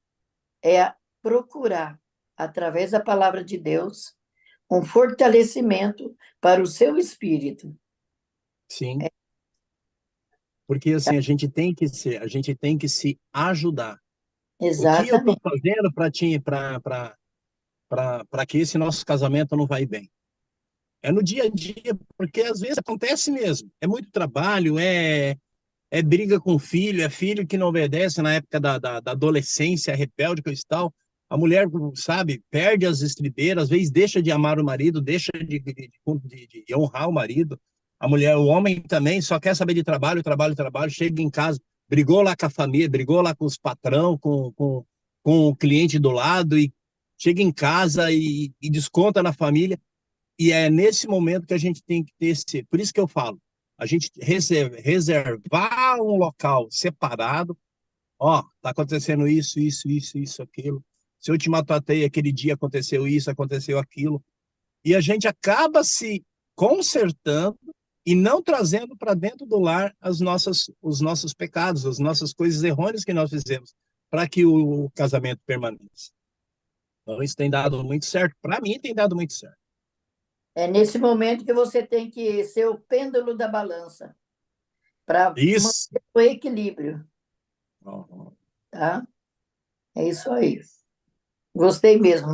É procurar, através da palavra de Deus, um fortalecimento para o seu espírito. Sim, porque assim a gente tem que se ajudar. O que eu estou Exatamente. fazendo para que esse nosso casamento não vai bem? É no dia a dia, porque às vezes acontece mesmo. É muito trabalho, é briga com o filho, é filho que não obedece na época da adolescência, é rebelde e tal. A mulher, sabe, perde as estribeiras, às vezes deixa de amar o marido, deixa de honrar o marido. A mulher, o homem também só quer saber de trabalho, trabalho, trabalho, chega em casa, brigou lá com a família, brigou lá com os patrão, com o cliente do lado, e chega em casa e desconta na família. E é nesse momento que a gente tem que ter esse. Por isso que eu falo, a gente reservar um local separado. Ó, tá acontecendo isso, aquilo. Se eu te maltratei aquele dia, aconteceu isso, aconteceu aquilo. E a gente acaba se consertando e não trazendo para dentro do lar os nossos pecados, as nossas coisas errôneas que nós fizemos, para que o casamento permaneça. Então, isso tem dado muito certo. Para mim, tem dado muito certo. É nesse momento que você tem que ser o pêndulo da balança para Isso. manter o equilíbrio, Uhum. tá? É isso aí. Gostei mesmo,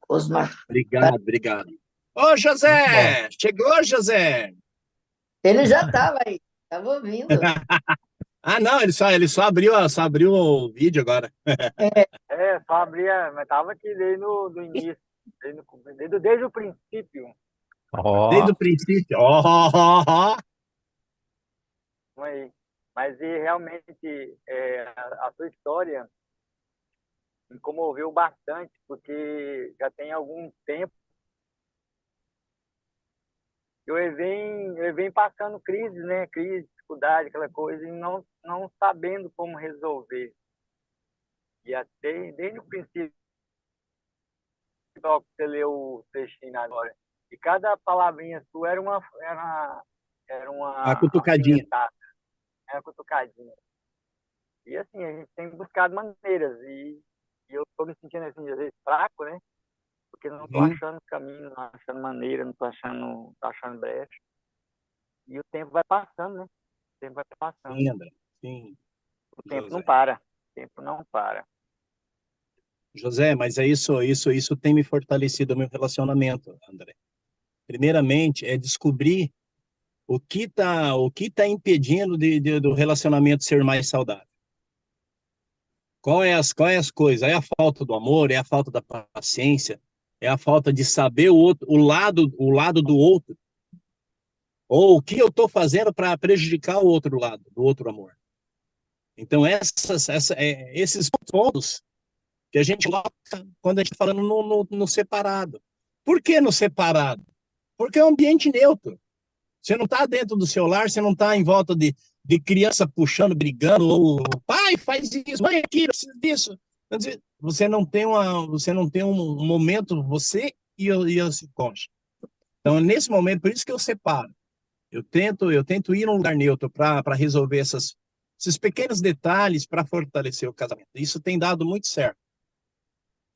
Osmar. Obrigado, obrigado. Ô, Muito bom. José! Chegou, José! Ele já estava aí, estava ouvindo. Ah, não, só abriu o vídeo agora. Só abria, mas tava aqui desde do início, desde o princípio. Desde Ó, o princípio. Ó. Aí. Mas e realmente a sua história me comoveu bastante, porque já tem algum tempo que eu venho passando crise, né? Crise, dificuldade, aquela coisa, e não sabendo como resolver. E até desde o princípio, que você leu o textinho agora, e cada palavrinha sua era A uma cutucadinha. alfinetada, era uma cutucadinha. E assim, a gente tem buscado maneiras, e eu estou me sentindo assim, às vezes fraco, né? Porque não estou Uhum. achando caminho, não achando maneira, não estou achando brecha. E o tempo vai passando, né? O tempo vai passando. Sim, André. Sim, O tempo não José. para. O tempo não para. José, mas é isso tem me fortalecido o meu relacionamento, André. Primeiramente, é descobrir o que tá impedindo do relacionamento ser mais saudável. qual é as coisas? É a falta do amor, é a falta da paciência, é a falta de saber o outro, o lado do outro, ou o que eu estou fazendo para prejudicar o outro lado, do outro amor. Então, esses pontos que a gente coloca quando a gente está falando no separado. Por que no separado? Porque é um ambiente neutro. Você não está dentro do seu lar, você não está em volta de criança puxando, brigando, ou pai, faz isso, mãe, aqui, precisa disso. Você não tem um momento, você e a sua cônjuge. Então, nesse momento, por isso que eu separo. Eu tento ir num lugar neutro para resolver esses pequenos detalhes para fortalecer o casamento. Isso tem dado muito certo.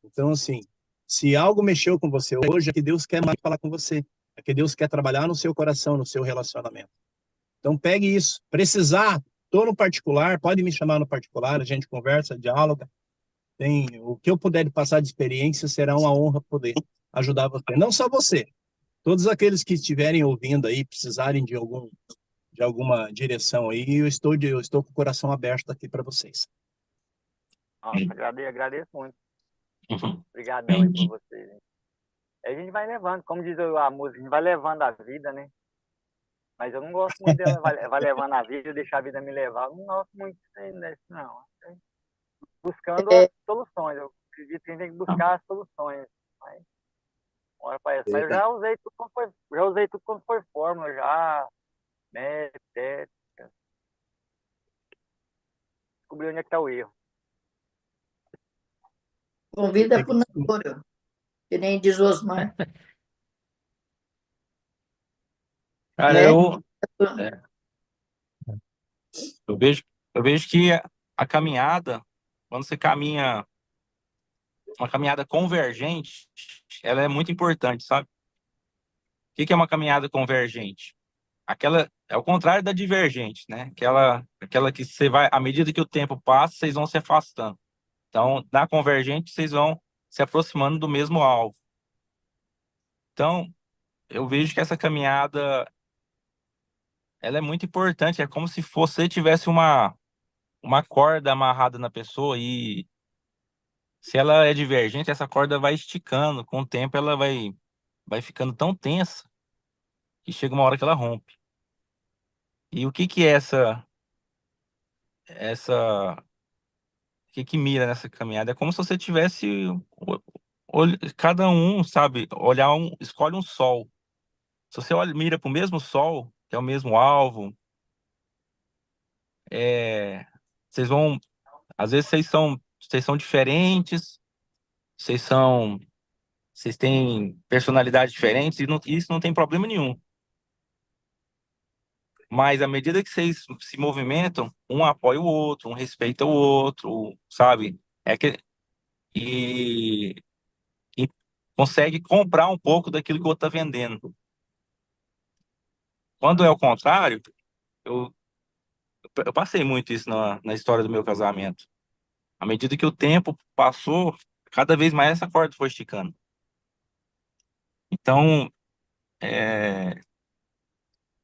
Então, assim, se algo mexeu com você hoje, é que Deus quer mais falar com você. É que Deus quer trabalhar no seu coração, no seu relacionamento. Então, pegue isso. Precisar, estou no particular, pode me chamar no particular, a gente conversa, dialoga. O que eu puder passar de experiência será uma honra poder ajudar você. Não só você, todos aqueles que estiverem ouvindo aí, precisarem de alguma direção aí, eu estou com o coração aberto aqui para vocês. Nossa, agradeço muito. Obrigadão aí por vocês. Hein? A gente vai levando, como diz a música, a gente vai levando a vida, né? Mas eu não gosto muito dela, vai levando a vida, deixar a vida me levar. Eu não gosto muito disso, não. Buscando as soluções. Eu acredito que a gente tem que buscar as soluções. Mas, mas eu já usei tudo quando foi fórmula, já, né, técnica. Descobri onde é que tá o erro. Convida para o namoro, que nem diz o Osmar. Cara, Né? eu vejo que a caminhada, quando você caminha, uma caminhada convergente, ela é muito importante, sabe? O que é uma caminhada convergente? Aquela é o contrário da divergente, né? Aquela que você vai, à medida que o tempo passa, vocês vão se afastando. Então, na convergente, vocês vão se aproximando do mesmo alvo. Então, eu vejo que essa caminhada, ela é muito importante. É como se você tivesse uma corda amarrada na pessoa e se ela é divergente, essa corda vai esticando. Com o tempo, ela vai ficando tão tensa que chega uma hora que ela rompe. E o que é essa o que mira nessa caminhada? É como se você tivesse cada um, sabe, escolhe um sol. Se você mira para o mesmo sol, que é o mesmo alvo, é, vocês vão, às vezes vocês são diferentes, vocês são, vocês têm personalidades diferentes e isso não tem problema nenhum. Mas à medida que vocês se movimentam, um apoia o outro, um respeita o outro, sabe? E, e consegue comprar um pouco daquilo que o outro está vendendo. Quando é o contrário, eu, eu passei muito isso na história do meu casamento. À medida que o tempo passou, cada vez mais essa corda foi esticando. Então,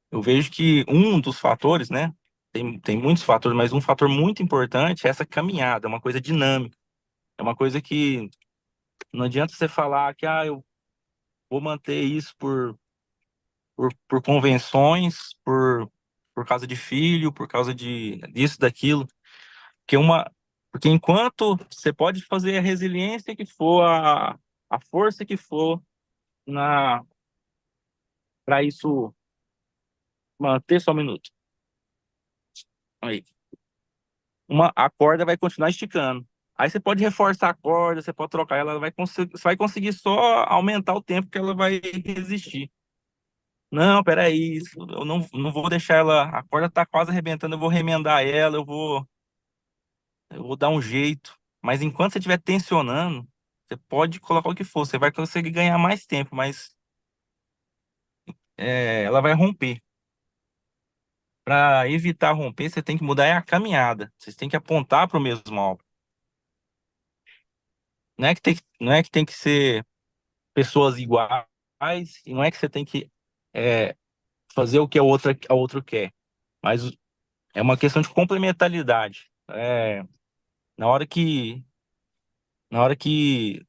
eu vejo que um dos fatores, né? Tem muitos fatores, mas um fator muito importante é essa caminhada, é uma coisa dinâmica. É uma coisa que não adianta você falar que eu vou manter isso por convenções, por causa de filho, por causa disso, daquilo. Porque porque enquanto você pode fazer a resiliência que for, a força que for para isso manter só um minuto. Aí. A corda vai continuar esticando. Aí você pode reforçar a corda, você pode trocar ela, você vai conseguir só aumentar o tempo que ela vai resistir. Não, peraí, eu não vou deixar ela. A corda tá quase arrebentando, eu vou remendar ela, eu vou dar um jeito. Mas enquanto você estiver tensionando, você pode colocar o que for, você vai conseguir ganhar mais tempo, mas ela vai romper. Para evitar romper, você tem que mudar a caminhada. Vocês têm que apontar para o mesmo alvo. Não é que tem que ser pessoas iguais, e não é que você tem que é, fazer o que a outro quer. Mas é uma questão de complementaridade. Na hora que, na hora que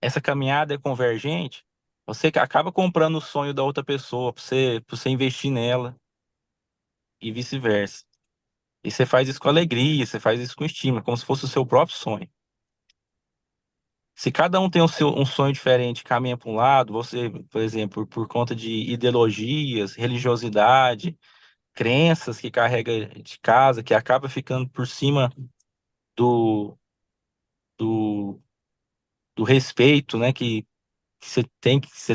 essa caminhada é convergente, você acaba comprando o sonho da outra pessoa pra você investir nela e vice-versa. E você faz isso com alegria, você faz isso com estima, como se fosse o seu próprio sonho. Se cada um tem um sonho diferente, caminha para um lado, você, por exemplo, por conta de ideologias, religiosidade, crenças que carrega de casa, que acaba ficando por cima do, do, do respeito, né, que você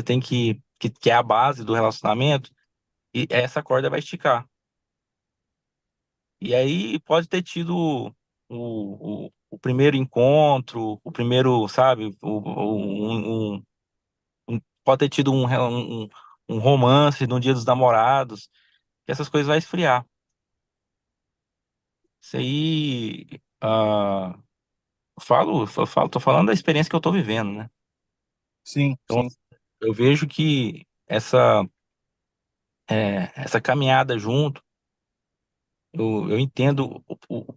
tem que é a base do relacionamento, e essa corda vai esticar. E aí pode ter tido o primeiro encontro, o primeiro, sabe, pode ter tido um romance no Dia dos Namorados, que essas coisas vai esfriar. Isso aí, tô falando da experiência que eu tô vivendo, né? Sim, Então, sim. eu vejo que essa caminhada junto, eu entendo,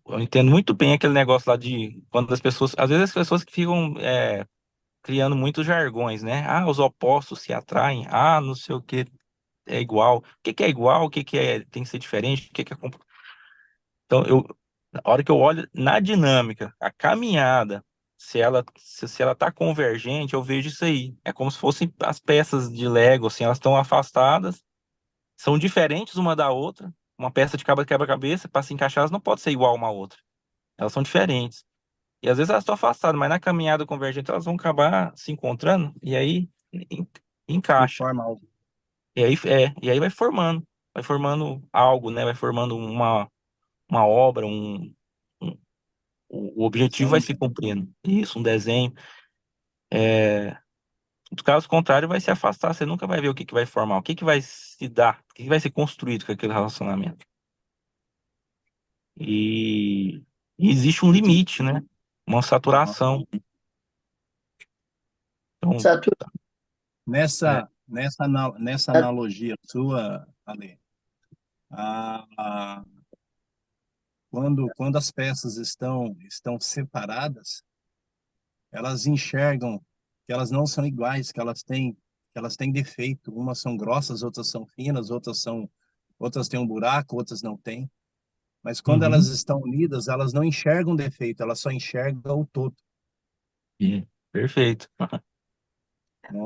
eu entendo muito bem aquele negócio lá de quando as pessoas, às vezes as pessoas que ficam criando muitos jargões, né? Ah, os opostos se atraem, ah, não sei o que é igual. O que que é igual, o que que tem que ser diferente, o que que é então, na hora que eu olho na dinâmica, a caminhada, se ela tá convergente, eu vejo isso aí. É como se fossem as peças de Lego, assim, elas estão afastadas, são diferentes uma da outra. Uma peça de quebra-cabeça, para se encaixar, elas não podem ser igual uma a outra. Elas são diferentes. E às vezes elas estão afastadas, mas na caminhada convergente elas vão acabar se encontrando e aí E encaixa. forma algo. E aí vai formando algo, né? Vai formando uma obra, um- o objetivo vai Desenho. se cumprindo. Isso, um desenho. No caso contrário, vai se afastar. Você nunca vai ver o que que vai formar, o que que vai se dar, o que que vai ser construído com aquele relacionamento. E, e existe um limite, né? Uma Aham. saturação. Então, Saturno, é, Nessa analogia sua, Ale, a, quando as peças estão separadas, elas enxergam que elas não são iguais, que elas têm defeito. Umas são grossas, outras são finas, outras têm um buraco, outras não têm. Mas quando elas uhum, estão unidas, elas não enxergam defeito, elas só enxergam o todo. perfeito.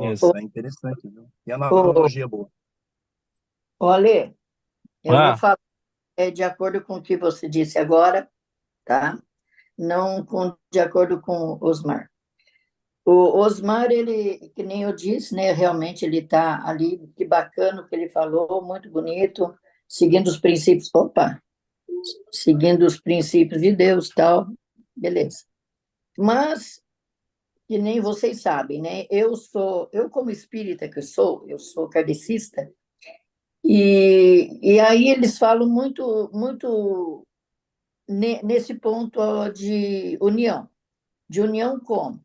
Isso. ô, Nossa, é interessante, viu? E ô, analogia boa. Olê, eu vou Ah, falar de acordo com o que você disse agora, tá? Não de acordo com o Osmar. O Osmar, ele, que nem eu disse, né? Realmente ele está ali, que bacana o que ele falou, muito bonito, seguindo os princípios, opa, seguindo os princípios de Deus, tal, beleza. Mas, que nem vocês sabem, né? Eu como espírita que eu sou kardecista, e aí eles falam muito nesse ponto ó, de união como?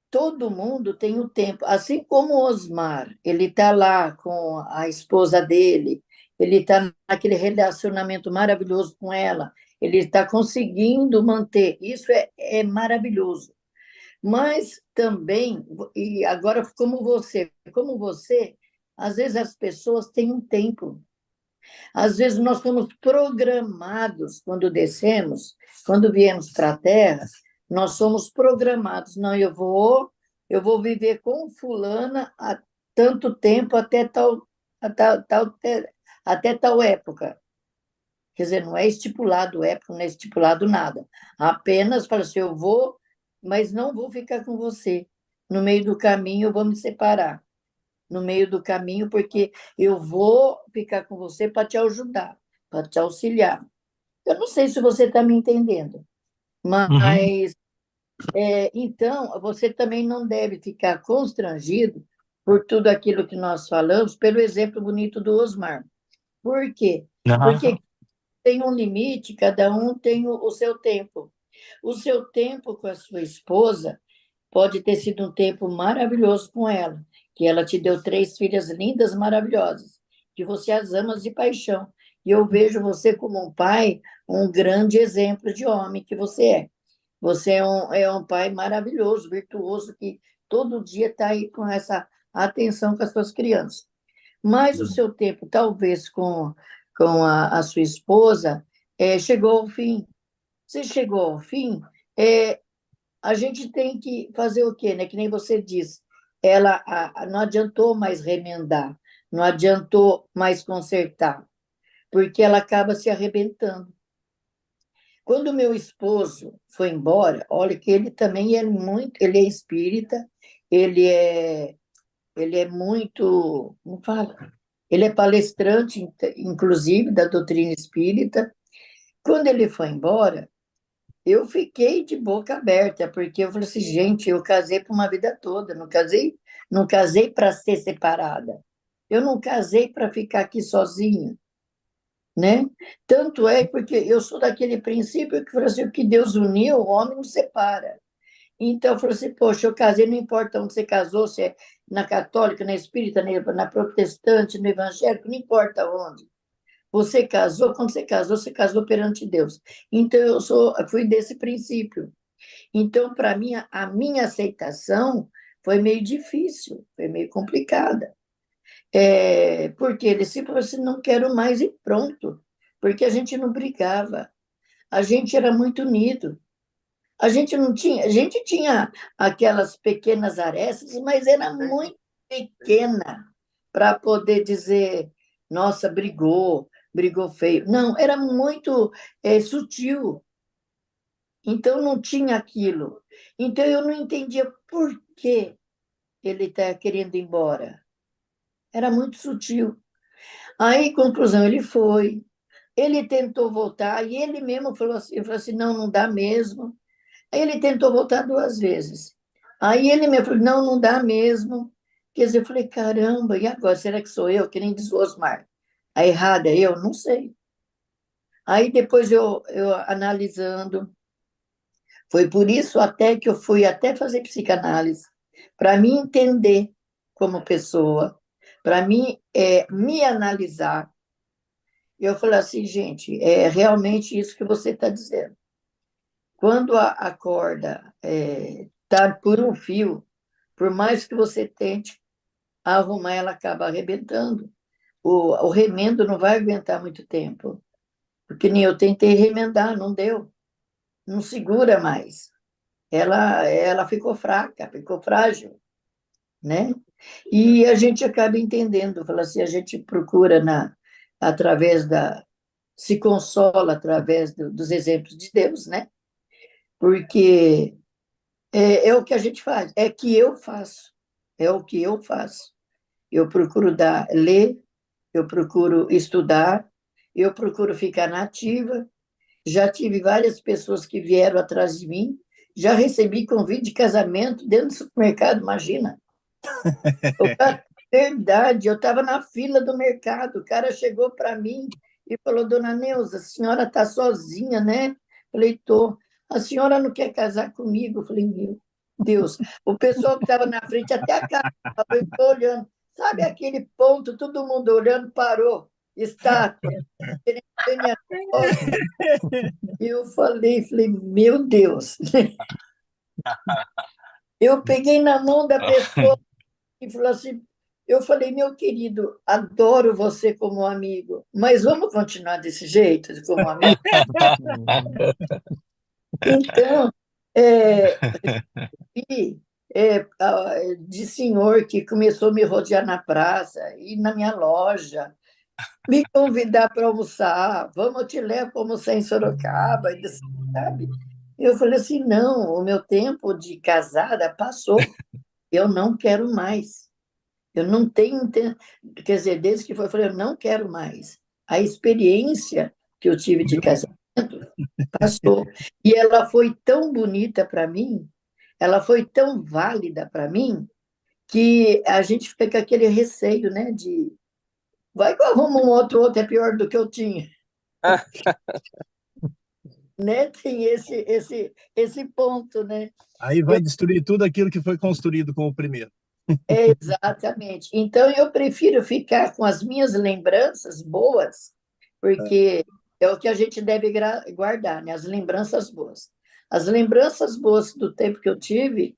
Todo mundo tem o tempo, assim como o Osmar, ele está lá com a esposa dele, ele está naquele relacionamento maravilhoso com ela, ele está conseguindo manter, isso é maravilhoso. Mas também, e agora como você, às vezes as pessoas têm um tempo. Às vezes nós somos programados quando descemos, quando viemos para a Terra, nós somos programados. Não, eu vou viver com fulana há tanto tempo até tal, até tal época. Quer dizer, não é estipulado época, não é estipulado nada. Apenas para assim, eu vou, mas não vou ficar com você. No meio do caminho eu vou me separar. No meio do caminho, porque eu vou ficar com você para te ajudar, para te auxiliar. Eu não sei se você está me entendendo, uhum, mas então você também não deve ficar constrangido por tudo aquilo que nós falamos, pelo exemplo bonito do Osmar. Por quê? Porque aham, tem um limite, cada um tem o seu tempo. O seu tempo com a sua esposa pode ter sido um tempo maravilhoso com ela, que ela te deu 3 filhas lindas, maravilhosas, que você as ama de paixão. E eu vejo você como um pai, um grande exemplo de homem que você é. Você é um pai maravilhoso, virtuoso, que todo dia está aí com essa atenção com as suas crianças. Mas o seu tempo, talvez com a sua esposa, chegou ao fim. Se chegou ao fim, é, a gente tem que fazer o quê, né? Que nem você disse, não adiantou mais remendar, não adiantou mais consertar, porque ela acaba se arrebentando. Quando meu esposo foi embora, olha que ele também ele é espírita, ele é muito, como fala? Ele é palestrante, inclusive, da doutrina espírita. Quando ele foi embora, eu fiquei de boca aberta, porque eu falei assim, gente, eu casei por uma vida toda, não casei para ser separada. Eu não casei para ficar aqui sozinha, né? Tanto é porque eu sou daquele princípio que falou assim, o que Deus uniu, o homem não separa. Então eu falei assim, poxa, eu casei, não importa onde você casou, se é na católica, na espírita, na protestante, no evangélico, não importa onde. Você casou perante Deus. Então, fui desse princípio. Então, para mim, a minha aceitação foi meio difícil, foi meio complicada. Porque ele se falou assim, não quero mais e pronto. Porque a gente não brigava, a gente era muito unido. A gente tinha aquelas pequenas arestas, mas era muito pequena para poder dizer, nossa, brigou feio. Não, era muito sutil. Então não tinha aquilo. Então eu não entendia por que ele está querendo ir embora. Era muito sutil. Aí, conclusão, ele foi. Ele tentou voltar e ele mesmo falou assim, não, não dá mesmo. Aí ele tentou voltar 2 vezes. Aí ele me falou, não, não dá mesmo. Quer dizer, eu falei, caramba, e agora? Será que sou eu? Que nem diz o Osmar. A errada é eu? Não sei. Aí depois eu analisando, foi por isso até que eu fui até fazer psicanálise, para me entender como pessoa, para mim me analisar. Eu falei assim, gente, é realmente isso que você está dizendo. Quando a corda está por um fio, por mais que você tente arrumar, ela acaba arrebentando. O remendo não vai aguentar muito tempo, porque nem eu tentei remendar, não deu, não segura mais. Ela ficou fraca, ficou frágil, né? E a gente acaba entendendo, fala assim, a gente procura através se consola através dos exemplos de Deus, né? Porque é o que a gente faz, é que eu faço, é o que eu faço. Eu procuro ler, eu procuro estudar, eu procuro ficar nativa. Já tive várias pessoas que vieram atrás de mim, já recebi convite de casamento dentro do supermercado, imagina. Verdade, eu estava na fila do mercado, o cara chegou para mim e falou, dona Neuza, a senhora está sozinha, né? Falei, tô. A senhora não quer casar comigo? Falei, meu Deus. O pessoal que estava na frente, até a cara, eu estou olhando. Sabe aquele ponto, todo mundo olhando, parou, estátua. Ele foi minha foto. E eu falei, meu Deus. Eu peguei na mão da pessoa e falou assim, eu falei, meu querido, adoro você como amigo, mas vamos continuar desse jeito, como amigo? Então, e, de senhor que começou a me rodear na praça e na minha loja, me convidar para almoçar, vamos, eu te levo para almoçar em Sorocaba, e disse, sabe? Eu falei assim, não, o meu tempo de casada passou, eu não quero mais. Eu não tenho, quer dizer, desde que foi, eu falei, eu não quero mais. A experiência que eu tive de casamento passou. E ela foi tão bonita para mim, ela foi tão válida para mim, que a gente fica com aquele receio, né, de vai que eu arrumo outro é pior do que eu tinha. Né? Tem esse ponto, né? Aí vai destruir tudo aquilo que foi construído com o primeiro. Exatamente. Então, eu prefiro ficar com as minhas lembranças boas porque é o que a gente deve guardar, né? As lembranças boas. As lembranças boas do tempo que eu tive,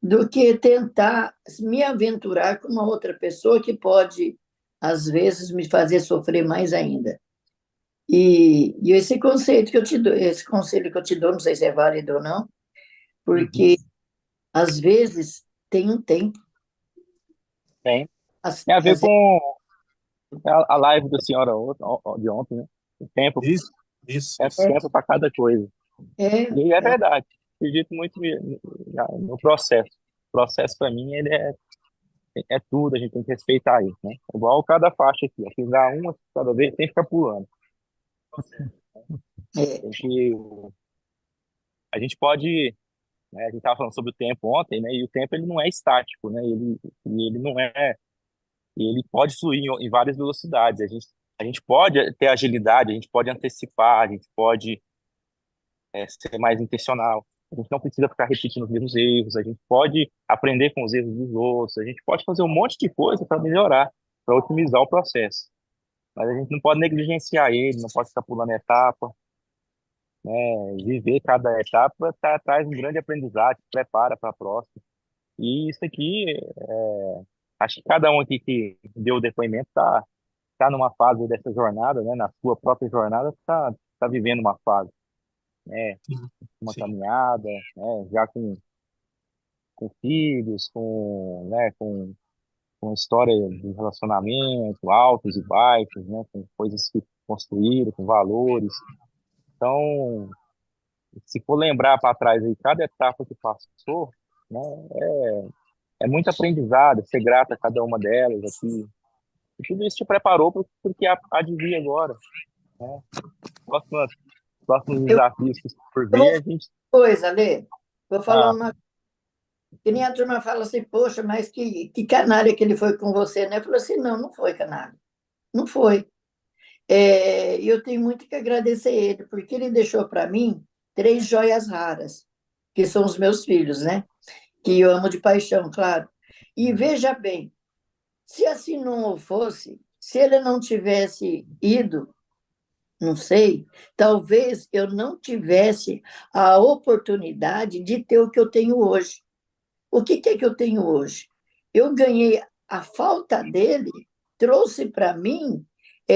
do que tentar me aventurar com uma outra pessoa que pode, às vezes, me fazer sofrer mais ainda. E esse conceito que eu te dou, esse conselho que eu te dou, não sei se é válido ou não, porque às vezes tem um tempo. Tem. Às, Tem a ver às com a live da senhora de ontem, né? O tempo, Isso, isso, é isso. tempo para cada coisa. é, E é é, verdade. Acredito muito no processo. O processo, para mim, ele é tudo, a gente tem que respeitar isso, né? Igual cada faixa aqui, ó. Fiz dar uma cada vez, tem que ficar pulando. é, Tem que, a gente pode, né, a gente estava falando sobre o tempo ontem, né? E o tempo ele não é estático, né? Ele não é, ele pode fluir em várias velocidades. A gente pode ter agilidade, a gente pode antecipar, a gente pode ser mais intencional. A gente não precisa ficar repetindo os mesmos erros, a gente pode aprender com os erros dos outros, a gente pode fazer um monte de coisa para melhorar, para otimizar o processo. Mas a gente não pode negligenciar ele, não pode ficar pulando etapa, né? Viver cada etapa traz um grande aprendizado, te prepara para a próxima. E isso aqui, acho que cada um aqui que deu o depoimento tá numa fase dessa jornada, né? Na sua própria jornada, tá vivendo uma fase, né? Sim, Uma sim. caminhada, né? Já com filhos, né? Com história de relacionamento, altos e baixos, né? Com coisas que construíram, com valores. Então, se for lembrar para trás aí, cada etapa que passou, né, é muito aprendizado, ser grata a cada uma delas aqui. E tudo isso te preparou para o que há de vir agora, né? Próximos, próximos eu, desafios que por eu vou vir, falar a gente uma coisa, Lê. Vou falar tá. uma. Que nem a turma fala assim, poxa, mas que canalha que ele foi com você, né? Eu falo assim, não, não foi canalha. Não foi. E eu tenho muito que agradecer ele, porque ele deixou para mim três joias raras, que são os meus filhos, né? Que eu amo de paixão, claro. E veja bem, se assim não fosse, se ele não tivesse ido, não sei, talvez eu não tivesse a oportunidade de ter o que eu tenho hoje. O que é que eu tenho hoje? Eu ganhei a falta dele, trouxe para mim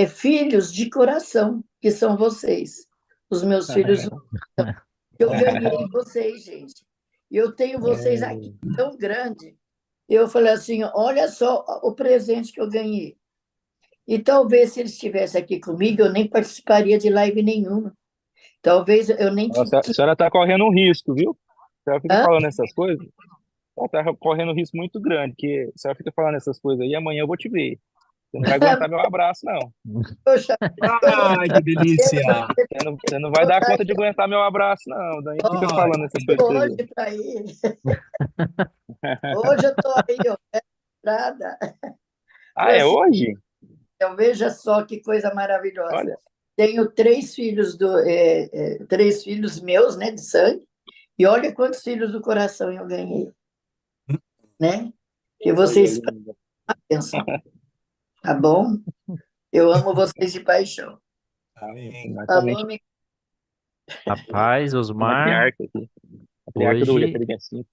filhos de coração, que são vocês. Os meus filhos, eu ganhei vocês, gente. Eu tenho vocês aqui tão grande. Eu falei assim, olha só o presente que eu ganhei. E talvez se eles estivessem aqui comigo, eu nem participaria de live nenhuma. Talvez eu nem Nossa, a senhora está correndo um risco, viu? A senhora fica Hã? falando essas coisas, ela está correndo um risco muito grande, que a senhora fica falando essas coisas aí, amanhã eu vou te ver. Você não vai aguentar meu abraço, não. Poxa, eu vou Ai, que delícia! Você não vai dar botar conta de aguentar meu abraço, não. Daí fica Ai, falando essas coisas pra você hoje ver. para ele. Hoje eu estou aí, ó, estrada. Ah, é hoje? Então, veja só que coisa maravilhosa. Olha, Tenho três filhos meus, né, de sangue, e olha quantos filhos do coração eu ganhei, né? Que coisa vocês linda. pensam, tá bom? Eu amo vocês de paixão. amém. Falou, Exatamente. Rapaz, Osmar, Matriarca aqui. Matriarca do hoje, Jacaré 5.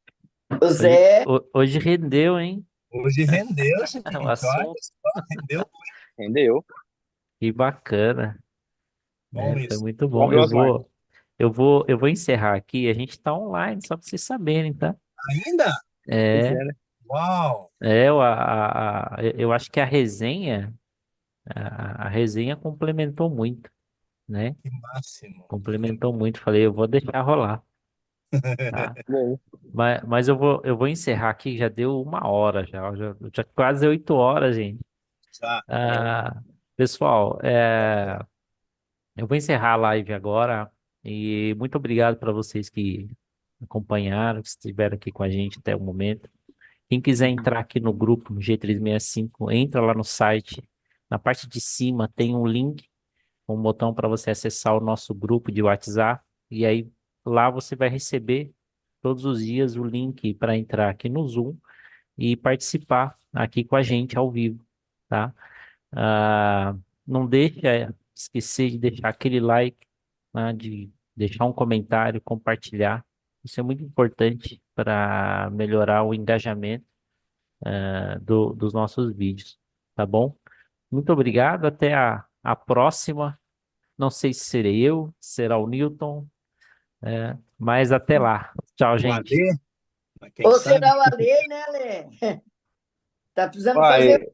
Zé, hoje rendeu, hein? Hoje rendeu, O gente. Olha assunto, só, rendeu. Entendeu? que bacana, né? Bom Foi isso. muito Bom, bom. viu, Osmar? Eu vou encerrar aqui. A gente está online, só para vocês saberem, tá? Ainda? Pois É, é, né? Uau! eu acho que a resenha complementou muito, né? Que máximo. Complementou muito. Falei, eu vou deixar rolar, tá? Bom, Mas eu vou encerrar aqui. Já deu 1 hora, já quase 8 horas, gente. Já. bom. Ah, pessoal, eu vou encerrar a live agora e muito obrigado para vocês que acompanharam, que estiveram aqui com a gente até o momento. Quem quiser entrar aqui no grupo, no G365, entra lá no site. Na parte de cima tem um link, um botão para você acessar o nosso grupo de WhatsApp. E aí lá você vai receber todos os dias o link para entrar aqui no Zoom e participar aqui com a gente ao vivo, tá? Não deixa esquecer de deixar aquele like, né, de deixar um comentário, compartilhar. Isso é muito importante para melhorar o engajamento dos nossos vídeos, tá bom? Muito obrigado, até a próxima. Não sei se serei eu, será o Newton, mas até lá. Tchau, O gente. AD, mas quem Ou sabe? será o Alê, né, Alê? Tá precisando Uai, fazer